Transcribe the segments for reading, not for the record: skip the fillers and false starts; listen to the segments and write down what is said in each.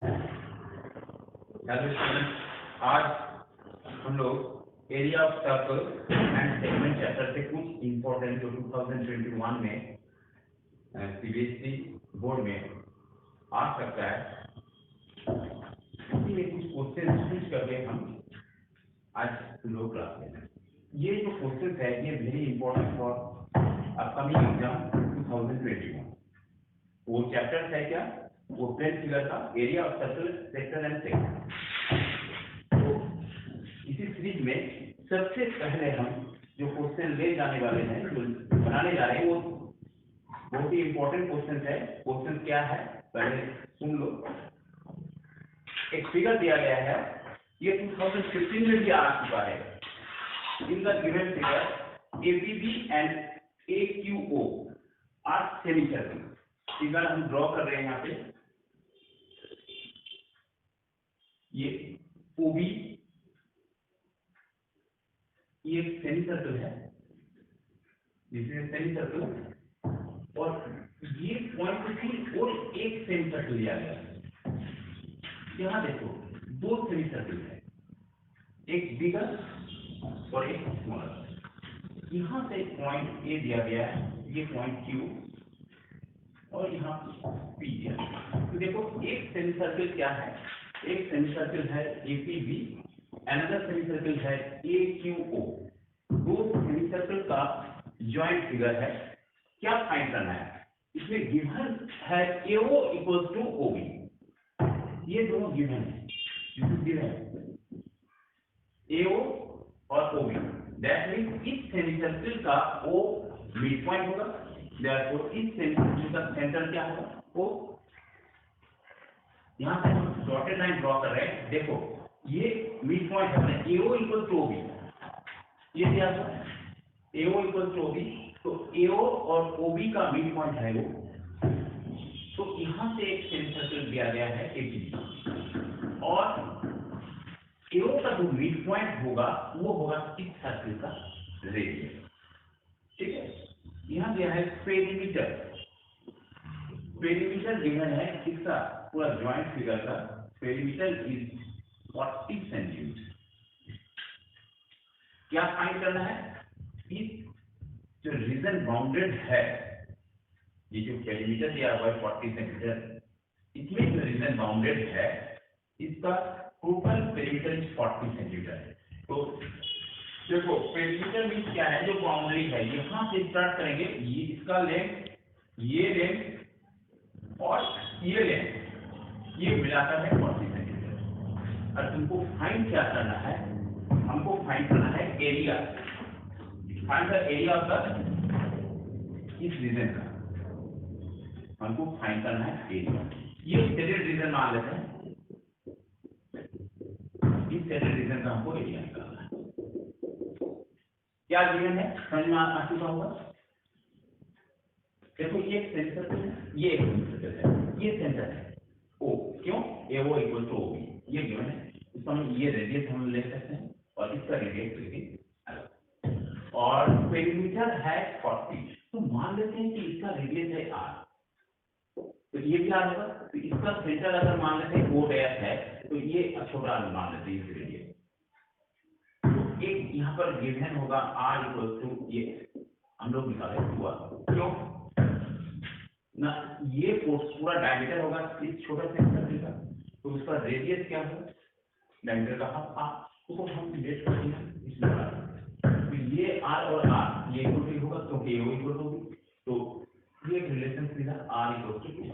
Hello students, आज हम लोग area of circle and segment chapter से कुछ इंपॉर्टेंट जो 2021 में सीबीएसई बोर्ड में आ सकता है, इसी में कुछ क्वेश्चन चूज करके हम आज लोग क्लास में हैं। ये जो क्वेश्चन है ये very important for upcoming exam 2021। वो चैप्टर है क्या? वो प्लेन फिगर का area of circle, sector and segment. तो इसी सीरीज में सबसे पहले हम जो क्वेश्चन ले जाने वाले हैं, जो बनाने जा रहे हैं, वो बहुत ही इंपॉर्टेंट क्वेश्चन है। क्वेश्चन क्या है पहले सुन लो। एक फिगर दिया गया है, ये 2015 में भी आ चुका है। In the given figure ABB and AQO are semi circle. Figure हम ड्रॉ कर रहे हैं यहाँ पे। ये OB ये एक सेमी सर्कल है, जिसमें सेमी सर्कल और ये पॉइंट थी और एक सेमी सर्कल लिया गया है। यहाँ देखो दो सेमी सर्कल है, एक बिगर और एक स्मॉलर। यहाँ से पॉइंट A दिया गया है, ये पॉइंट Q और यहाँ P दिया है। तो देखो एक सेमी सर्कल क्या है? एक सेमी सर्कल है APB, अनदर सेमी सर्कल है AQO। दो सेमी सर्कल का जॉइंट फिगर है। क्या फाइंड करना है? इसमें गिवन है AO इक्वल्स टू OB। ये दोनों गिवन है, AO और OB। दैट मीन्स इस सेमी सर्कल का O मिड पॉइंट होगा, देयरफॉर इस सेमी सर्कल का सेंटर क्या होगा? O। यहाँ से हम डॉटेड लाइन ड्रॉ कर रहे हैं। देखो ये मिड पॉइंट है, AO इक्वल टू OB। ये क्या है? AO equal to OB। तो AO और OB का मिड पॉइंट है वो। तो यहाँ से एक सेमी सर्कल दिया गया है APB, और AO का जो मिड पॉइंट होगा वो होगा इस सर्कल का रेडियस। ठीक है, यहाँ दिया है पेरीमीटर। पेरीमीटर गिवन है किसका? पूरा ज्वाइंट फिगर का पेरीमीटर इज 40 सेंटीमीटर। क्या फाइंड करना है? इस जो रीजन बाउंडेड है, ये जो पेरीमीटर दिया हुआ है 40 सेंटीमीटर, इसमें जो रीजन बाउंडेड है इसका टोटल पेरीमीटर इज 40 सेंटीमीटर है। तो देखो पेरीमीटर मीन्स क्या है? जो बाउंड्री है, यहाँ से स्टार्ट करेंगे, ये इसका लेंथ, ये लेंथ और ये लेंथ, ये मिलाकर है 40 सेंटीमीटर। और तुमको फाइंड क्या करना है? हमको फाइंड करना है area. Find the area of the इस रीजन का। हमको फाइंड करना है एरिया। ये शेडेड रीजन मान लेते हैं, इस शेडेड रीजन का हमको एरिया निकालना है। क्या गिवन है समझ में आ चुका होगा। देखो ये एक सेमी सर्कल है, ये एक सेमी सर्कल है, ये सेंटर है O। क्यों? AO इक्वल टू OB ये गिवन है। इसका हम ये रेडियस हम ले सकते हैं और इसका रेडियस लेके अलग, और पेरीमीटर है 40। तो मान लेते हैं कि इसका रेडियस है R, तो ये क्या होगा? तो इसका सेंटर अगर मान लेते हैं O डैश है, तो ये छोटा मान लेते हैं इस रेडियस। तो एक यहाँ पर गिवन होगा R इक्वल टू, ये हम लोग निकाले हुआ। क्यों ना? ये पूरा डायमीटर होगा इस छोटे से सर्कल का, तो उसका रेडियस क्या होगा? डायमीटर का हाफ R। उसको हम डिवाइड करते हैं इसमें। तो ये R और R ये इक्वल टू होगा, क्योंकि AO इक्वल टू होगी। तो ये एक रिलेशन सीधा R इक्वल टू 2।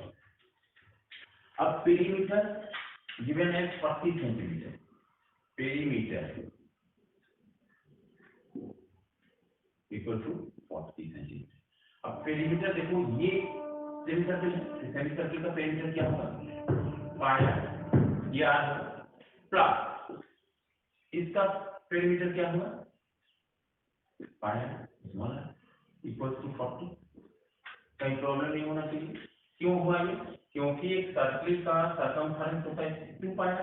अब पेरीमीटर गिवन है 40 centimetre. Perimeter equal to 40 centimetre. अब पेरीमीटर देखो, ये सेमी सर्कल है, सेमी सर्कल का पेरीमीटर क्या होगा? पाया या प्लस इसका पेरीमीटर क्या होगा? पाया स्मॉलर इक्वल टू 40। कहीं प्रॉब्लम नहीं होना चाहिए। क्यों हुआ ये? क्योंकि एक सर्कल का सरकमफेरेंस होता है 2 पाया,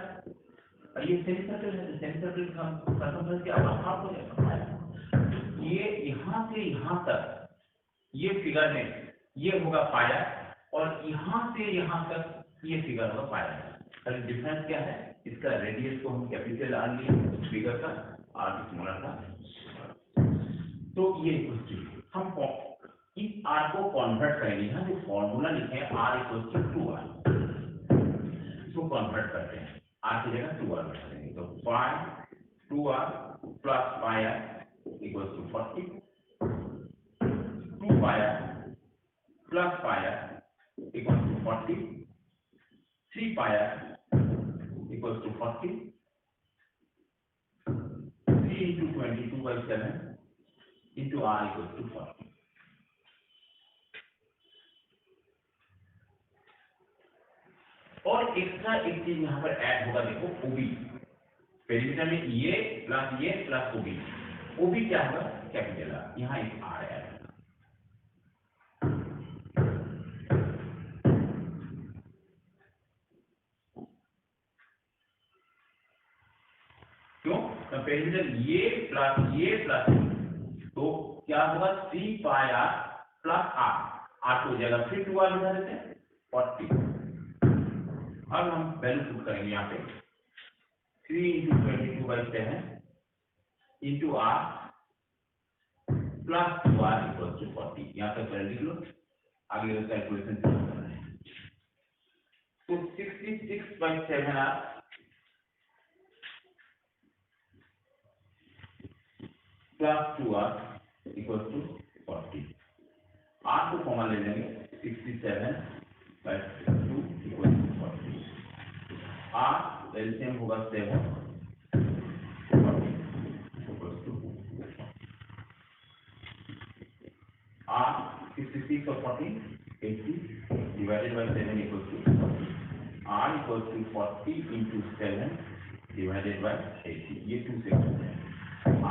और ये सेमी सर्कल है, तो सेमी सर्कल का सरकमफेरेंस क्या होगा? हाफ हो जाएगा पाया। ये यहाँ से यहाँ तक ये फिगर में ये होगा पाया, और यहाँ से यहाँ तक ये फिगर होगा पाया। खाली डिफरेंस क्या है, इसका रेडियस को हम कैपिटल आर लिए, फिगर का आर स्मॉलर था। तो ये हम इस आर को कन्वर्ट करेंगे, यहाँ जो फॉर्मूला लिखे हैं आर इक्वल टू 2r, इसको कन्वर्ट करते हैं, आर की जगह 2r बैठा देंगे, तो pi 2r plus pi r equal to 40, 2 pi r plus pi r equal to 40, 3 pi r equal to 40, 3 into 22/7 into r equal to 40। और एक्स्ट्रा एक चीज यहाँ पर ऐड होगा, देखो ओबी, पेरीमीटर में ये प्लस ओबी, ओबी क्या होगा, कैपिटल आर, यहाँ एक आर ऐड होगा। क्यों, पेरीमीटर ये प्लस तो क्या होगा, 3 पाई आर प्लस आर को जगह फिर 2r बिठा देते हैं 40। अब हम वैल्यू पुट करेंगे यहाँ पे 3 into 22/7 into r plus 2r equal to 40। यहाँ तक कर लिख लो, आगे कैलकुलेशन करना है। तो 66/7r plus 2r equal to 40। r को कॉमन ले लेंगे, 67/2 इक्वल टू 40। r एलसीएम होगा 7, 40 इक्वल टू r 66 और 40 80 divided by 7 equal to 40। r equal to 40 into 7 divided by 80, ये 2 से हो जाए,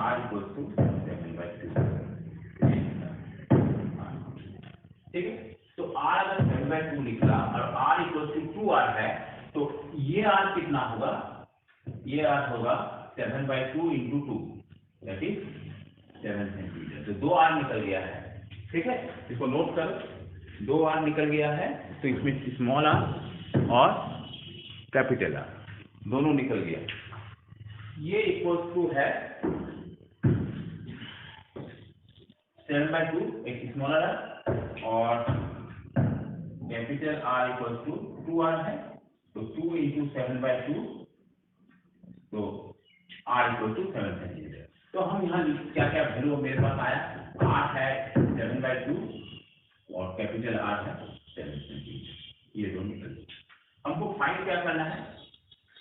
r इक्वल टू 7/2। ठीक है, तो r अगर 7/2 निकला और r इक्वल टू 2r है, तो ये r कितना होगा, ये r होगा 7/2 into 2, दैट इज 7 सेंटीमीटर। तो 2r निकल गया है। ठीक है, इसको नोट करो, 2r निकल गया है, तो इसमें स्मॉल r और कैपिटल R दोनों निकल गया। ये इक्वल टू है 7/2 एक स्मॉलर r और capital R equal to 2r है, तो 2 into 7/2, तो r इक्वल टू 7 सेंटीमीटर। तो हम यहाँ क्या क्या वैल्यू मेरे पास आया, r है 7/2 और कैपिटल R है 7 सेंटीमीटर, ये दोनों निकल गए। हमको फाइंड क्या करना है,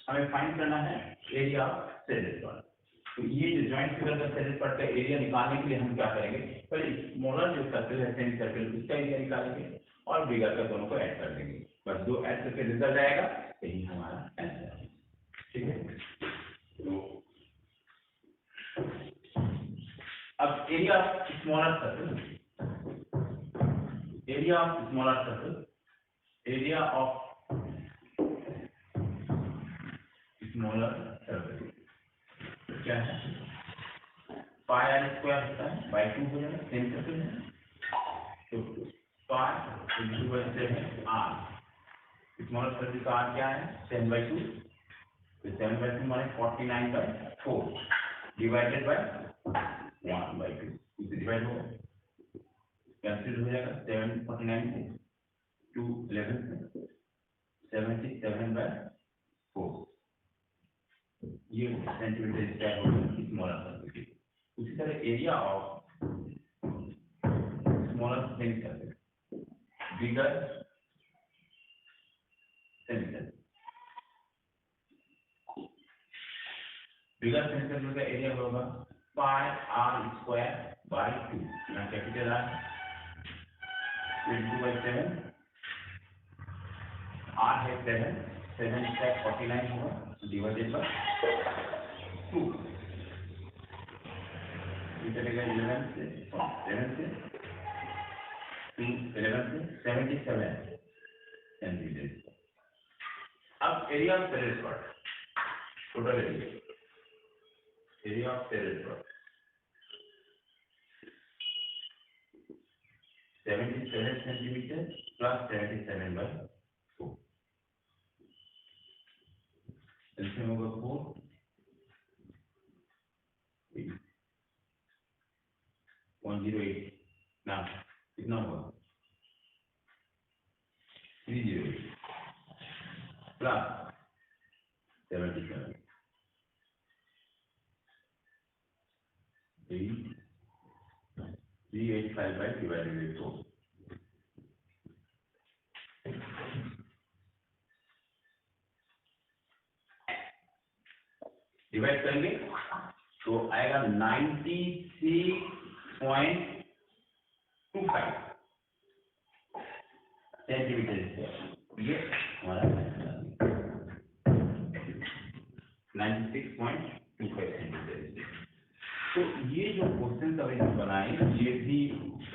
हमें फाइंड करना है एरिया ऑफ सेलेड पार्ट। तो ये जो जॉइंट फिगर का सेलेड पार्ट का एरिया निकालने के लिए हम क्या करेंगे, पहले स्मॉलर जो सर्कल है सेमी सर्कल उसका एरिया निकालेंगे और बिगर का दोनों को ऐड कर देंगे, बस दो ऐड करके रिजल्ट आएगा, यही हमारा आंसर है। ठीक है, तो अब area of smaller circle, area of smaller circle, area of smaller circle क्या है, पाई आर स्क्वायर होता है बाई 2 हो जाएगा, सेम सर्कल है, तो pi into by 7 R, smaller circle का आर क्या है 7/2, तो 7/2 माने 49/4 डिवाइडेड बाय 1/2, इसे डिवाइड होगा, कैंसिल हो जाएगा, 7 49 से 2 11 से 77/4, ये सेंटीमीटर स्क्वायर होगा स्मॉलर सर्कल की। उसी तरह area of smaller semi circle, bigger semi circle, bigger semi circle का एरिया होगा पाई आर स्क्वायर बाई 2, यहाँ कैपिटल आर 22/7, आर है 7, 7 स्क्वायर 49 होगा डिवाइडेड बाय 2, चलेगा 11 से 7 से 2 11 से 77 सेंटीमीटर। अब area of salad part, total area of salad part 77 centimetre plus 77/4, LCM होगा 4 108 ना कितना होगा 308 प्लस 77 3855 डिवाइडेड बाय 4 डिवाइड करेंगे तो आएगा 96.25 सेंटीमीटर स्क्वायर। ये हमारा 96.25 सेंटीमीटर। तो ये जो क्वेश्चन अभी हम बनाए ये भी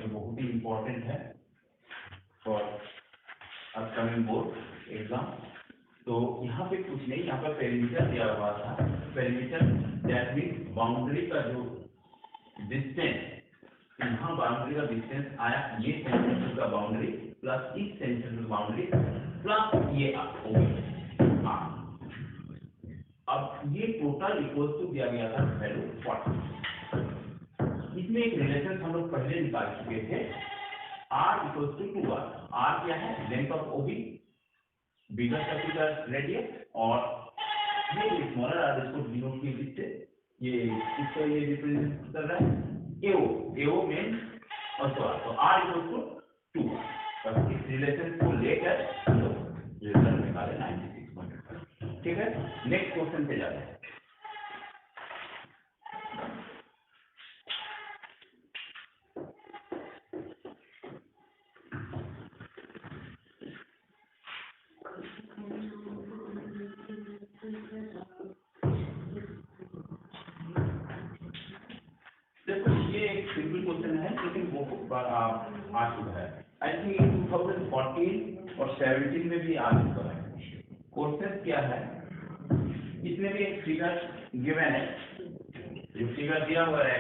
बहुत ही इंपॉर्टेंट है फॉर अपकमिंग बोर्ड एग्जाम। तो यहाँ पे कुछ नहीं, यहाँ पर पेरीमीटर दिया हुआ था। पेरीमीटर दैट मीन्स बाउंड्री का जो डिस्टेंस, यहाँ बाउंड्री का डिस्टेंस आया ये सेंटीमीटर का बाउंड्री प्लस इस सेंटीमीटर का बाउंड्री प्लस ये अब ये टोटल इक्वल टू दिया गया था वैल्यू 40। इसमें एक रिलेशन हम लोग पहले निकाल चुके थे, r equal to 2r। r क्या है? Length of OB, bigger circular radius, और ये स्मॉलर r इसको डिनोट की लिखते, ये इसको ये रिप्रेजेंट कर रहा है AO मीन ऑल्सो r। तो r इक्वल टू 2r। बस इस रिलेशन को लेकर तो रिजल्ट निकाले 96.5। ठीक है, नेक्स्ट क्वेश्चन पे जाते हैं। देखो ये एक सिंपल क्वेश्चन है लेकिन बहुत बार आ चुका है। आई थिंक 2014 और 17 में भी आ चुका है। क्वेश्चन क्या है, इसमें भी एक फिगर गिवन है। जो फिगर दिया हुआ है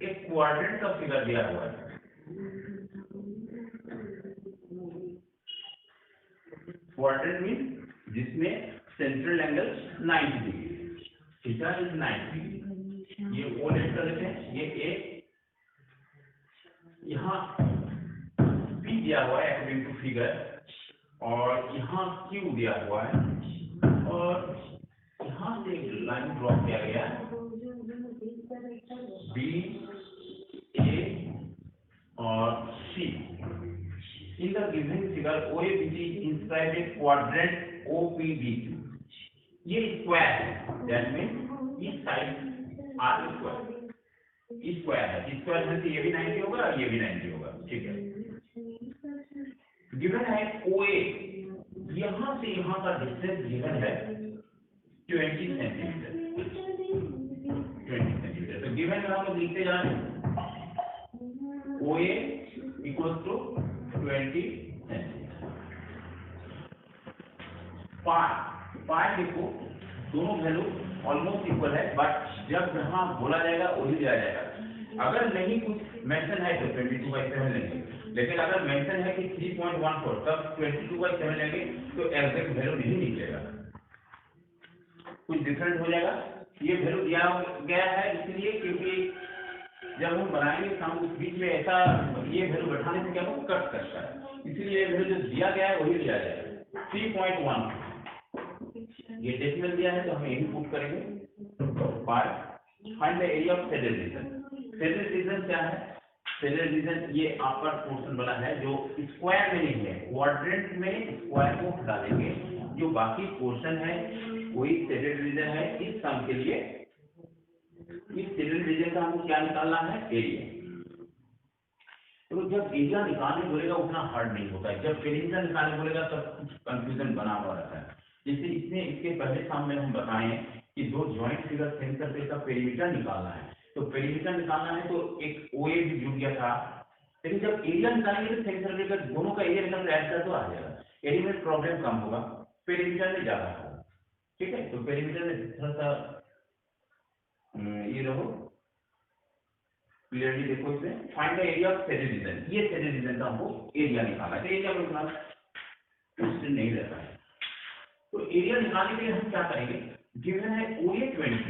एक क्वाड्रेंट का फिगर दिया हुआ है। क्वाड्रेंट मीन जिसमें central angle 90 degree, theta is 90 degree. ये ओ लेट कर लेते हैं, ये ए, यहाँ बी दिया हुआ है अकॉर्डिंग टू फिगर, और यहाँ क्यू दिया हुआ है, और यहाँ से एक लाइन ड्रॉ किया गया है बी ए और C. In the given figure OABC inscribe a quadrant OPBQ। ये स्क्वायर है, दैट मींस इस साइड आर स्क्वायर है। स्क्वायर में से ये भी 90 होगा और ये भी 90 होगा। ठीक है, गिवन है OA, यहाँ से यहाँ का डिस्टेंस गिवन है 20 सेंटीमीटर। 20 सेंटीमीटर। तो गिवन में हम लोग लिखते जा रहे हैं OA इक्वल टू 20 सेंटीमीटर। पाई देखो दोनों वैल्यू ऑलमोस्ट इक्वल है, बट जब जहां बोला जाएगा वही दिया जाएगा। अगर नहीं कुछ मेंशन है तो 22/7 लेंगे, लेकिन अगर मेंशन है कि 3.14 तब 22/7 लेंगे तो एग्जैक्ट वैल्यू नहीं निकलेगा, कुछ डिफरेंट हो जाएगा। ये वैल्यू दिया गया है इसलिए क्योंकि जब हम बनाएंगे तो हम उस बीच में ऐसा ये वैल्यू बैठाने से क्या होगा, कट करता है, इसलिए ये वैल्यू जो दिया गया है वही दिया जाएगा 3.1। ये डेसिमल दिया है तो हम यही पुट करेंगे। Find the area of shaded region. Shaded region क्या है? शेडेड रीजन ये अपर पोर्शन बना है जो स्क्वायर में नहीं है, क्वाड्रेंट में स्क्वायर को हटा देंगे, जो बाकी पोर्शन है वही शेडेड रीजन है। इस सम के लिए इस शेडेड रीजन का हमको क्या निकालना है? एरिया। तो जब एरिया निकालने बोलेगा उतना हार्ड नहीं होता है, जब पेरीमीटर निकालने बोलेगा तब कुछ कंफ्यूजन बना हुआ रहता है। जैसे इसमें इसके पहले साम में हम बताएं कि दो जॉइंट फिगर सेम सर्कल का पेरीमीटर निकालना है, तो पेरीमीटर निकालना है तो एक OA भी जुड़ गया था, लेकिन जब एरिया निकालेंगे तो सेम सर्कल का दोनों का एरिया निकाल ऐड तो आ जाएगा। एरिया में प्रॉब्लम कम होगा, पेरीमीटर में ज्यादा होगा। ठीक है, तो पेरीमीटर में थोड़ा सा ये रहो क्लियरली देखो। इसमें find the area of shaded region, ये शेडेड रीजन का हमको एरिया निकालना है। तो एरिया में निकालना क्वेश्चन नहीं रहता है। तो एरिया निकालने के लिए हम क्या करेंगे, गिवन है OA 20,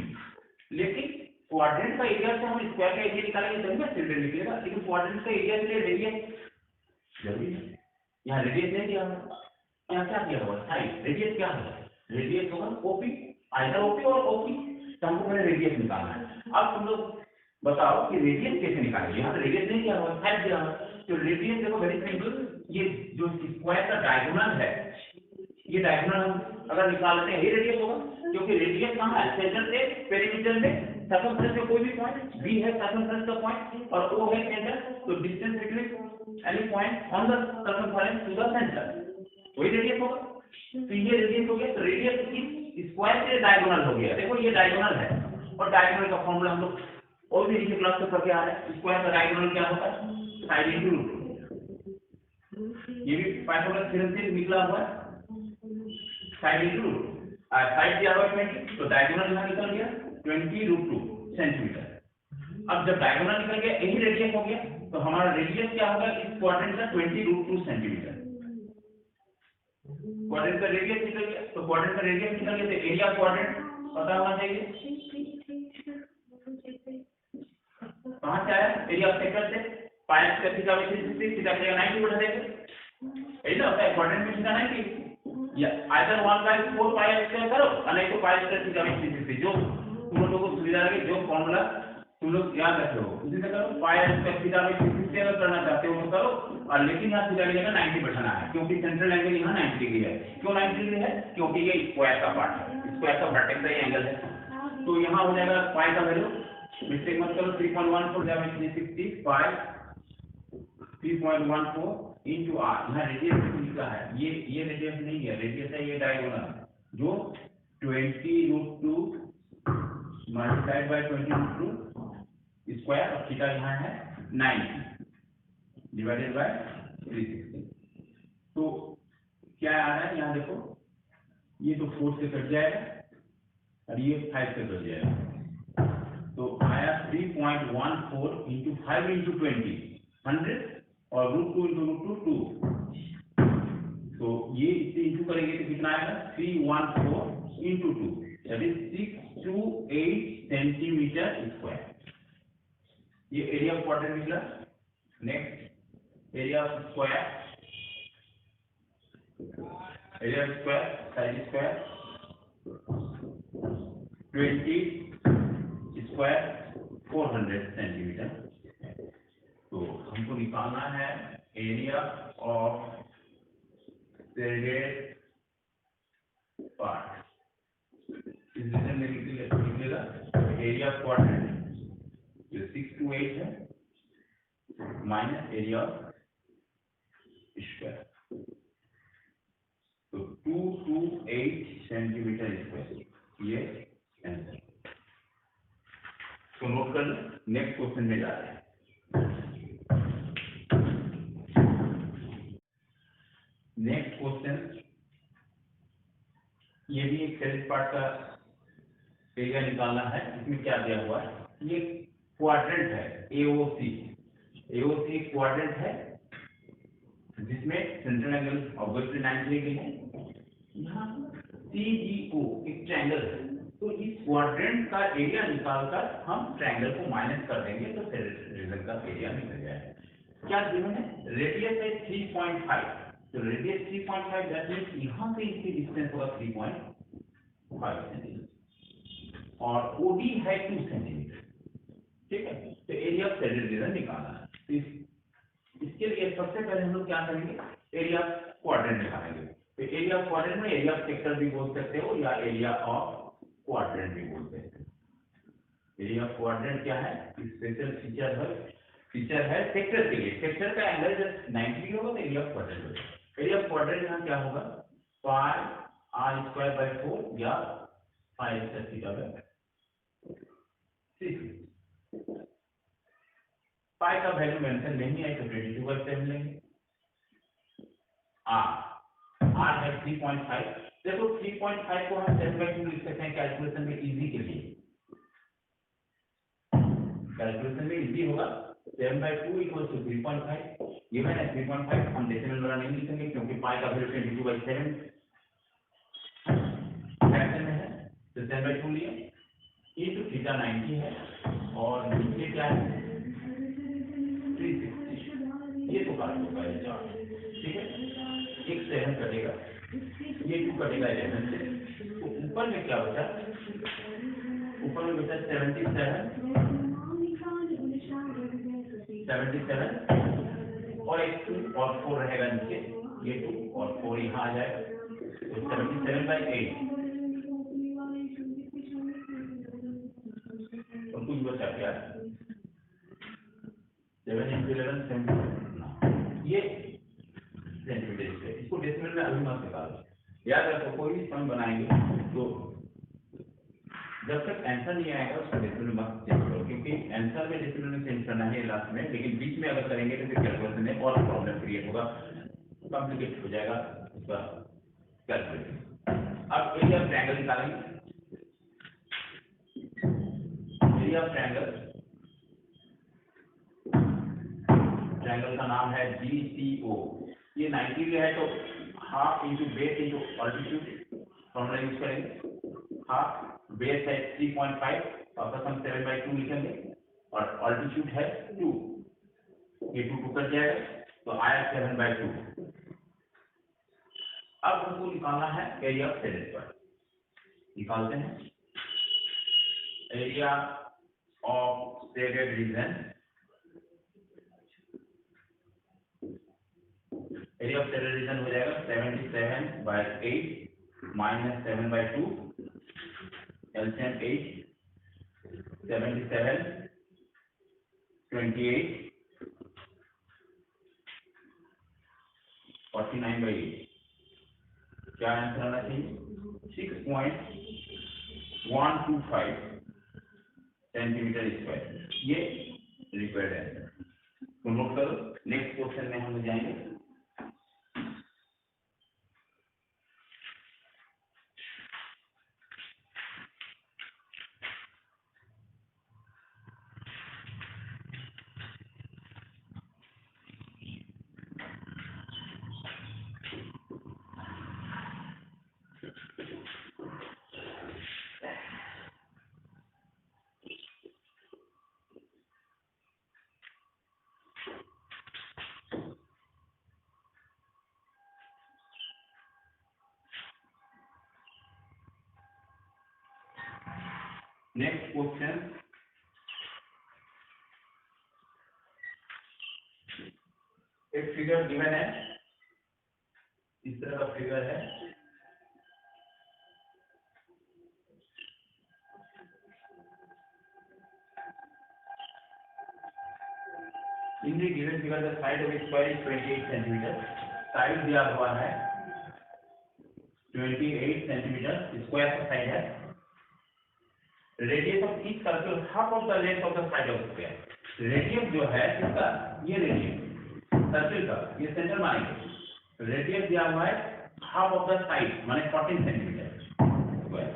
लेकिन क्वाड्रेंट का एरिया से हम स्क्वायर का एरिया निकालेंगे तभी ना सिलेंडर निकलेगा, लेकिन क्वाड्रेंट का एरिया के लिए रेडियस जरूरी है। यहाँ रेडियस नहीं दिया हुआ, यहाँ क्या दिया हुआ साइड, रेडियस क्या है, रेडियस होगा OP, आइदर OP और OP, तो हमको मैंने रेडियस निकालना है। अब तुम लोग बताओ कि रेडियस कैसे निकालेंगे, यहाँ तो रेडियस नहीं दिया हुआ, साइड दिया हुआ, तो रेडियस देखो वेरी सिंपल, ये जो स्क्वायर का डायगोनल है, ये डायगोनल हम अगर निकालते हैं ये रेडियस होगा, क्योंकि रेडियस कहाँ है, सेंटर से पेरीमीटर में सर्कमफ्रेंस में कोई भी पॉइंट, B है सर्कमफ्रेंस का पॉइंट और O है सेंटर, तो distance between any point on the circumference to the centre, वही रेडियस होगा। तो ये रेडियस हो गया, तो रेडियस इस स्क्वायर से डायगोनल हो गया। देखो ये डायगोनल है और डायगोनल का फॉर्मूला हम लोग और भी नीचे क्लास में पढ़ के आ रहे हैं। स्क्वायर का डायगोनल क्या होता है, साइड इनटू रूट, ये भी पाइथागोरस थ्योरम से निकला हुआ है, साइड इनटू रूट, साइड दिया हुआ 20, तो डायगोनल यहाँ निकल गया 20√2 सेंटीमीटर। अब जब डायगोनल निकल गया यही रेडियस हो गया, तो हमारा रेडियस क्या होगा इस क्वाड्रेंट का 20√2 सेंटीमीटर। क्वाड्रेंट का रेडियस निकल गया, तो क्वाड्रेंट का रेडियस निकल गया, तो एरिया क्वाड्रेंट पता होना चाहिए। कहाँ से आया, एरिया ऑफ सेक्टर से, pi square theta by 360, theta की जगह 90 बढ़ा देंगे, ऐसा होता है क्वाड्रेंट में थीटा 90, या आइदर 1/4 पाई स्क्वायर करो और नहीं तो पाई स्क्वायर थीटा बाई 360, जो तुम लोगों को सुविधा लगे, जो फॉर्मूला तुम लोग याद रखे हो उसी से करो। पाई स्क्वायर थीटा बाई 360 अगर करना चाहते हो तो करो, और लेकिन यहाँ थीटा की जगह 90 बैठाना है, क्योंकि सेंट्रल एंगल यहाँ 90 डिग्री है। क्यों 90 डिग्री है, क्योंकि ये स्क्वायर का पार्ट है, स्क्वायर का वर्टेक्स का एंगल है, तो यहाँ हो जाएगा पाई का वैल्यू, मिस्टेक मत करो, 3.14 जाए 360 पाई 3.14 इंटू आर, यहाँ रेडियस लिखा है, ये रेडियस नहीं है, रेडियस है ये डायगोनल जो 20√2 मल्टीप्लाइड बाय 20√2 स्क्वायर, और थीटा यहाँ है 90 डिवाइडेड बाय 360। तो क्या आ रहा है यहाँ देखो, ये तो 4 से कट जाएगा और ये 5 से कट जाएगा, तो आया 3.14 इंटू 5 इंटू 20 100 और √2 इंटू √2 2, तो ये इससे इंटू करेंगे तो कितना आएगा 314 into 2, that is 628 centimetre square. ये एरिया ऑफ क्वाड्रेंट निकला। Next area of square, area of square side square 20 square 400 centimetre. तो हमको निकालना है एरिया ऑफ शेडेड पार्ट, इस रीजन में निकलेगा एरिया ऑफ क्वाड्रेंट जो 6 to 8 है माइनस एरिया ऑफ स्क्वायर, तो 228 सेंटीमीटर स्क्वायर, ये आंसर। तो नोट कर लो, नेक्स्ट क्वेश्चन में जा रहे हैं। नेक्स्ट क्वेश्चन, ये भी एक शेडेड पार्ट का एरिया निकालना है। इसमें क्या दिया हुआ है, ये क्वाड्रेंट है AOC, AOC क्वाड्रेंट है जिसमें सेंट्रल एंगल ऑब्वियसली 90 डिग्री है, यहाँ CGO एक ट्रायंगल है, तो इस क्वाड्रेंट का एरिया निकालकर हम ट्रायंगल को माइनस कर देंगे तो रीजन का एरिया निकल जाएगा। क्या गिवन है, रेडियस है 3.5, तो रेडियस 3.5 दैट मींस यहाँ से इसकी डिस्टेंस होगा 3.5 सेंटीमीटर और OD है 2 सेंटीमीटर, ठीक है। तो एरिया ऑफ शेडेड रीजन निकालना है, तो इसके लिए सबसे पहले हम लोग क्या करेंगे, एरिया ऑफ क्वाड्रेंट निकालेंगे। तो एरिया ऑफ क्वाड्रेंट में एरिया ऑफ सेक्टर भी बोल सकते हो या एरिया ऑफ क्वाड्रेंट भी बोल सकते हो। एरिया ऑफ क्वाड्रेंट क्या है, स्पेशल फीचर है सेक्टर के लिए, सेक्टर का एंगल जब 90 डिग्री होगा तो एरिया ऑफ क्वाड्रेंट होगा। एरिया ऑफ क्वाड्रेंट यहाँ क्या होगा, पाई r²/4 या पाई थीटा बाय 6। पाई का वैल्यू मेंशन नहीं है तो 22/7 लेंगे। आर है 3.5, देखो 3.5 को हम 7/2 लिख सकते हैं कैलकुलेशन में इजी के लिए, कैलकुलेशन में इजी होगा। 7/2 इक्वल टू 3.5, ये मैंने 3.5 हम डेसिमल वाला नहीं लिखेंगे क्योंकि पाई का वैल्यू 22/7 फ्रैक्शन में है, तो 10/2 लिया, ये तो थीटा 90 है और नीचे क्या है 360, ये तो काट होगा ये 4, ठीक है, एक 7 कटेगा, ये 2 कटेगा 11 से, तो ऊपर में क्या बचा, ऊपर में बचा 77 और एक 2 और 4 रहेगा नीचे, ये 2 और 4 यहाँ आ जाएगा, तो 77/8 और कुछ बचा क्या 7 × 11 77, ये सेंटीमीटर स्क्वायर। इसको डेसिमल में अभी मत निकालो, याद रखो कोई भी सम बनाएंगे तो जब तक आंसर नहीं आएगा उसको डेसिमल में मत चेंज करो, क्योंकि आंसर में डेसिमल में चेंज करना है लास्ट में, लेकिन बीच में अगर करेंगे तो फिर कैलकुलेशन में और प्रॉब्लम क्रिएट होगा, कॉम्प्लिकेट हो जाएगा उसका कैलकुलेशन। अब एरिया ऑफ ट्रायंगल निकालेंगे, एरिया ऑफ ट्रायंगल, ट्रायंगल का नाम है GCO, ये 90 है तो half into base into altitude formula use करेंगे, हाफ बेस है 3.5 वापस हम 7/2 लिखेंगे और ऑल्टीट्यूड है 2, ये 2 कट जाएगा तो आया 7/2। अब हमको निकालना है एरिया ऑफ सेड स्क्वायर, निकालते हैं area of shaded region, area of shaded region हो जाएगा 77/8 माइनस 7/2, LCM 8, 77, 28, 49/8, क्या आंसर आना चाहिए 6.125 सेंटीमीटर स्क्वायर, ये रिक्वायर्ड आंसर। तो नोट करो, नेक्स्ट क्वेश्चन में हम जाएंगे। नेक्स्ट क्वेश्चन, एक फिगर गिवन है, इस तरह का फिगर है, in the given figure the side of square is 28 centimetre, side दिया हुआ है 28 सेंटीमीटर, स्क्वायर का साइड है, radius of each circle half of the length of the side of square, radius जो है इसका, ये रेडियस सर्कल का, ये सेंटर मानेंगे, रेडियस दिया हुआ है हाफ ऑफ द साइड माने 14 centimetre square,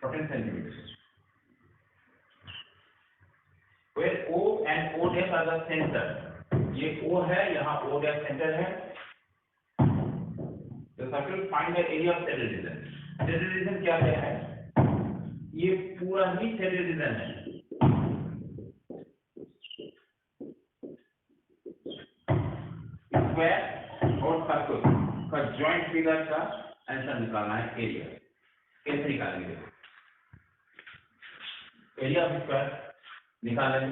14 centimetre, where O and O dash are the center, ये O है, यहाँ O dash सेंटर है, तो circle find the area of shaded region, shaded region क्या है, ये पूरा ही शेडेड रीजन है, स्क्वायर और सर्कल का जॉइंट फिगर का आंसर निकालना है एरिया, कैसे निकालेंगे, एरिया ऑफ स्क्वायर निकालेंगे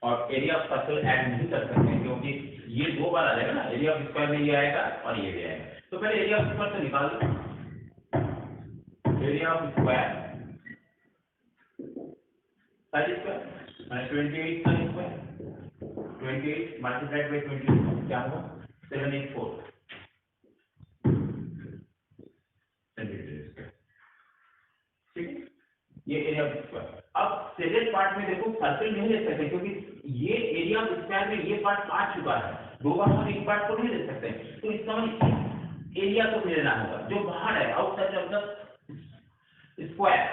और एरिया ऑफ सर्कल ऐड नहीं कर सकते क्योंकि ये 2 बार आ जाएगा ना, एरिया ऑफ स्क्वायर में ये आएगा और ये भी आएगा, तो पहले एरिया ऑफ स्क्वायर से निकाल दो, area of square side square माने 28 का स्क्वायर, 28 मल्टीप्लाइड बाय 28 क्या होगा 784 सेंटीमीटर स्क्वायर, ठीक है, ये एरिया ऑफ स्क्वायर। अब शेडेड पार्ट में देखो सर्कल नहीं ले सकते क्योंकि ये एरिया ऑफ स्क्वायर में ये पार्ट आ चुका है, 2 बार हम एक पार्ट को नहीं ले सकते, तो इसका मतलब एरिया को लेना होगा जो बाहर है आउटसाइड ऑफ द स्क्वायर,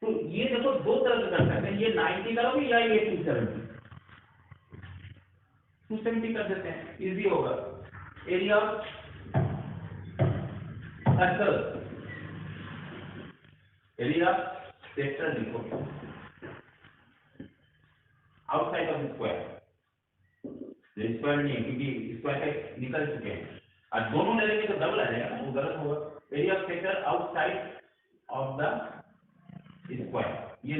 तो ये देखो 2 तरह से कर सकते हैं, ये 90 करोगे या ये 270 कर देते हैं, इजी होगा, area of circle, area sector लिखो आउटसाइड ऑफ स्क्वायर, स्क्वायर नहीं है क्योंकि स्क्वायर का निकल चुके हैं, और दोनों ले लेंगे तो डबल आ जाएगा ना, वो गलत होगा। Area of sector outside of the square, ये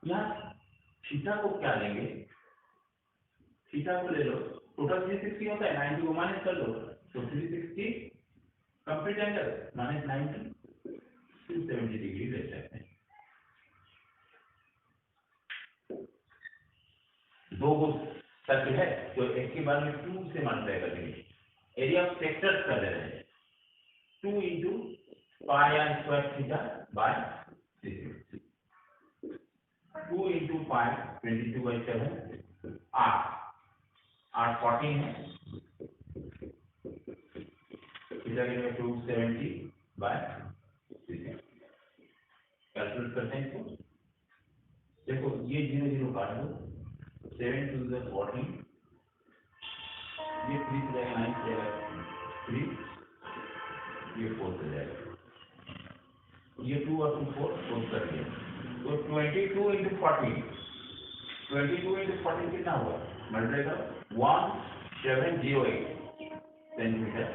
यहाँ थीटा को क्या लेंगे, थीटा को ले लो, टोटल 360 होता है, 90 को माइनस कर लो तो 360 कंप्लीट एंगल माइनस 90 270 डिग्री ले सकते हैं। दो गो सर्कल है तो एक के बाद में 2 से मल्टीप्लाई कर देंगे, एरिया ऑफ सेक्टर कर दे रहे हैं 2 into pi are square theta by 360, 2 into pi 22/7 R 14 है, थीटा के 270 बाय 360 कैलकुलेट करते हैं इसको। देखो ये 0 0 काट दो, 7 2 × 14, ये 3 से जाएगा 9 से जाएगा 3, ये 4 से जाएगा, ये 2 और 2 4 कर दिया, तो 22 इंटू 40, 22 इंटू 40 कितना हुआ, मल्टीप्लाई करो 1708 सेंटीमीटर,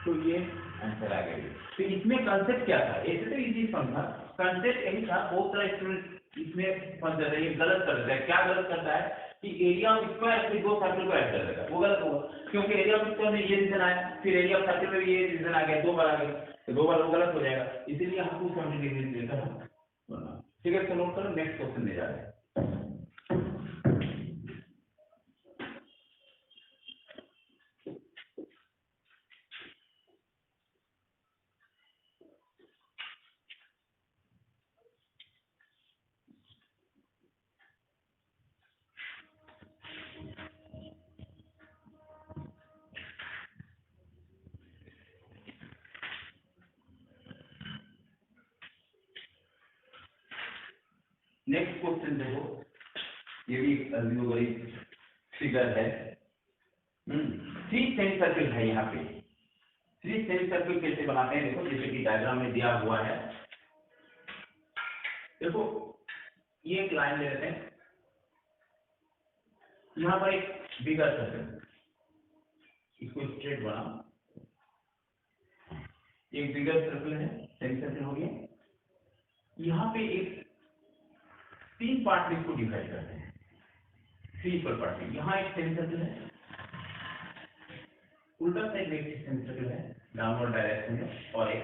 तो ये आंसर आ गया। तो इसमें कंसेप्ट क्या था, ऐसे तो इजी सम था, कंसेप्ट यही था, बहुत सारे स्टूडेंट इसमें फंस जाते हैं, ये गलत कर देता है। क्या गलत करता है कि एरिया ऑफ स्क्वायर से दो सर्कल को ऐड कर देगा, वो गलत होगा, क्योंकि एरिया ऑफ स्क्वायर में ये रीजन आया, फिर एरिया ऑफ सर्कल में भी ये रीजन आ गया, दो बार आ गया, तो दो बार वो गलत हो जाएगा, इसीलिए हम 270 डिग्री लेकर हम, ठीक है। तो नोट करो, नेक्स्ट क्वेश्चन ले जा रहे हैं। नेक्स्ट क्वेश्चन देखो, ये भी अल्जेब्रिक फिगर है, 3 सेमी सर्कल है यहाँ पे। 3 सेमी सर्कल कैसे बनाते हैं देखो, जैसे कि डायग्राम में दिया हुआ है, देखो ये एक लाइन ले लेते हैं, यहाँ पर एक बिगर सर्कल, इसको स्ट्रेट बनाओ, एक बिगर सर्कल है, सेमी सर्कल हो गया, यहाँ पे एक 3 पार्ट में इसको डिवाइड करते हैं, 3 इक्वल पार्ट में, यहाँ एक सेमी सर्कल है, उल्टा साइड में एक सेमी सर्कल है डाउनवर्ड डायरेक्शन में, और एक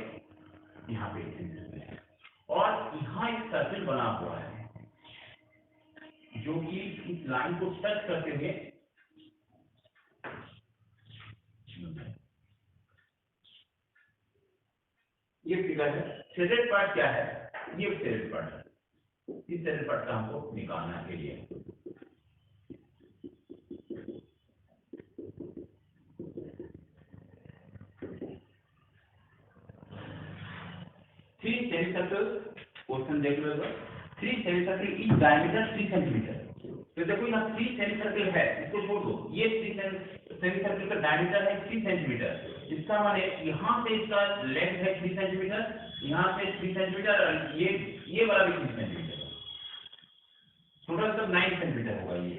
यहाँ पे एक सेमी सर्कल है, और यहाँ एक सर्कल बना हुआ है जो कि इस लाइन को टच करते हुए, ये फिगर है। थ्रेडेड पार्ट क्या है, ये थ्रेडेड पार्ट है, इस थ्रेडेड पार्ट का हमको निकालना के लिए, थ्री सेमी सर्कल, क्वेश्चन देख लो, 3 semi circle etch diameter 3 centimetre. तो देखो यहाँ 3 सेमी सर्कल है, इसको छोड़ दो, ये 3 सेमी सर्कल का डायमीटर है 3 सेंटीमीटर, इसका माने यहाँ से इसका लेंथ है 3 सेंटीमीटर, यहाँ से 3 सेंटीमीटर, और ये वाला भी 3 सेंटीमीटर, टोटल सब 9 सेंटीमीटर होगा ये।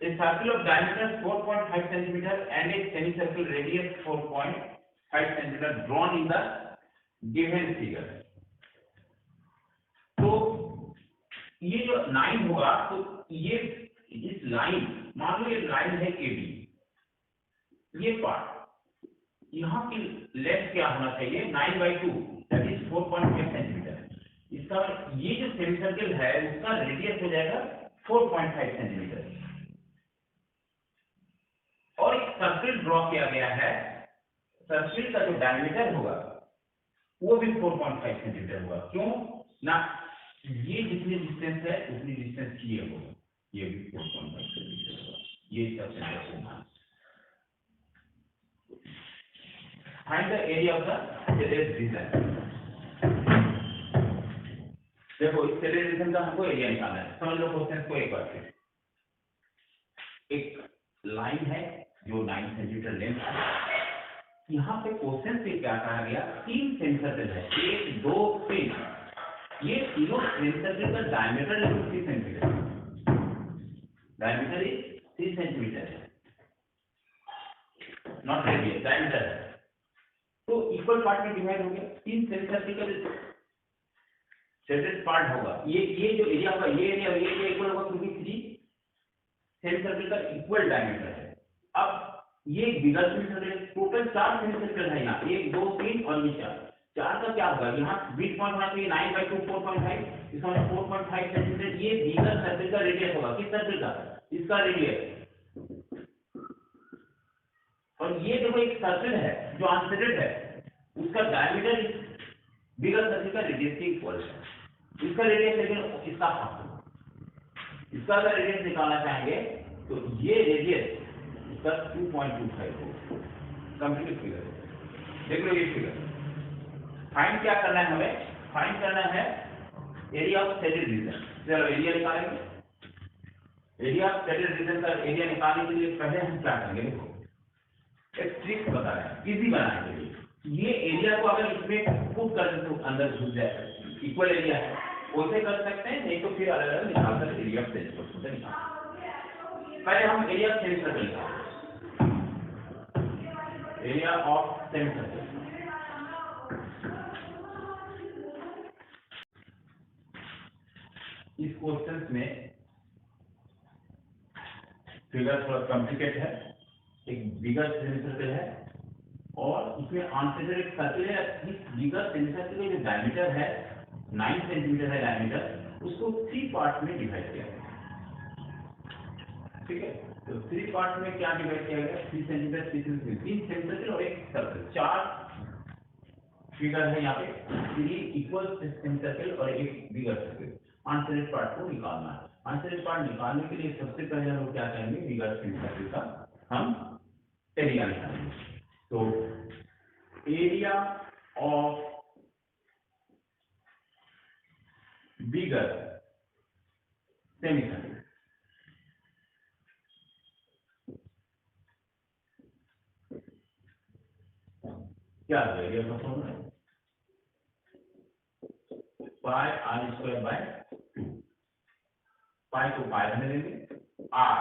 A circle of diameter 4.5 centimeter and a semicircle radius 4.5 centimeter drawn in the given figure. तो ये जो 9 होगा, तो ये इस लाइन, मान लो ये लाइन है AB, ये पार्ट, यहाँ की लेंथ क्या होना चाहिए 9/2, दैट इज 4.5 सेंटीमीटर। इसका ये जो सेमीसर्कल है उसका रेडियस हो जाएगा 4.5 सेंटीमीटर, और एक सर्कल ड्रॉ किया गया है, सर्कल का जो डायमीटर होगा वो भी 4.5 सेंटीमीटर होगा। क्यों ना, ये जितनी डिस्टेंस है उतनी डिस्टेंस ये होगा, ये भी 4.5 सेंटीमीटर होगा, ये सबसे होगा। Find the area of the threaded region. देखो इस थ्रेडेड रीजन का हमको एरिया निकालना है, समझ लो क्वेश्चन को एक बार फिर। एक लाइन है जो 9 सेंटीमीटर लेंथ है। यहाँ पे क्वेश्चन से क्या कहा गया, 3 सेंटीमीटर है, 1 2 3, ये तीनों सेंटीमीटर का डायमीटर 3 सेंटीमीटर, डायमीटर 3 सेंटीमीटर है, नॉट रेडियस, डायमीटर है। तो इक्वल पार्ट में डिवाइड हो गया, 3 सेंटीमीटर शेडेड पार्ट होगा, ये जो एरिया होगा, ये एरिया और ये एरिया इक्वल होगा, क्योंकि 3 सेंटीमीटर का इक्वल डायमीटर है। अब ये बिगर सेंटीमीटर, टोटल 4 सेंटीमीटर है यहाँ, 1 2 3 और ये 4 का क्या होगा, यहाँ मिड पॉइंट होना चाहिए 9/2 4.5, इसका 4.5 सेंटीमीटर। ये बिगर सर्कल का रेडियस होगा, किस सर्कल का, इसका रेडियस। और ये देखो एक सर्कल है जो अनशेडेड है, उसका डायमीटर बिगर सर्कल का रेडियस के इक्वल है। इसका रेडियस लेकिन इसका हाफ, इसका अगर रेडियस निकालना चाहेंगे तो ये रेडियस इसका 2.25 हो। कंप्लीट फिगर देख लो, ये फिगर फाइंड क्या करना है हमें, फाइंड करना है एरिया ऑफ शेडेड रीजन। चलो एरिया निकालेंगे। एरिया ऑफ शेडेड रीजन का एरिया निकालने के लिए पहले हम क्या करेंगे, देखो एक ट्रिक बता रहे हैं, इजी बनाने के लिए। ये एरिया को अगर इसमें पुट कर दें तो अंदर घुस जाएगा, इक्वल एरिया है, वैसे कर सकते हैं, नहीं तो फिर अलग अलग निकालकर एरिया ऑफ सेंटीमीटर निकाल। पहले हम एरिया ऑफ सेंटीमीटर निकालेंगे, एरिया ऑफ सेंटीमीटर। इस क्वेश्चन में फिगर थोड़ा कॉम्प्लिकेट है, एक बिगर सेंटीमीटर है और इसमें अनशेडेड एक सर्कल है। इस बिगर सेंटीमीटर का जो डायमीटर है 9 सेंटीमीटर है डायमीटर, उसको 3 पार्ट में डिवाइड किया गया, ठीक है। तो 3 पार्ट में क्या डिवाइड किया गया, 3 सेंटीमीटर 3 सेंटीमीटर और एक सर्कल, 4 फिगर है यहाँ पे, 3 इक्वल सेंटीमीटर और एक बिगर सर्कल। अनशेडेड पार्ट को निकालना है। अनशेडेड पार्ट निकालने के लिए सबसे पहले हम क्या करेंगे, बिगर सेंटीमीटर का हम एरिया निकालेंगे। तो एरिया ऑफ बिगर सेमीसर्कल, क्या है एरिया का formula, pi are square by 2। Pi को पाई में लेंगे, आर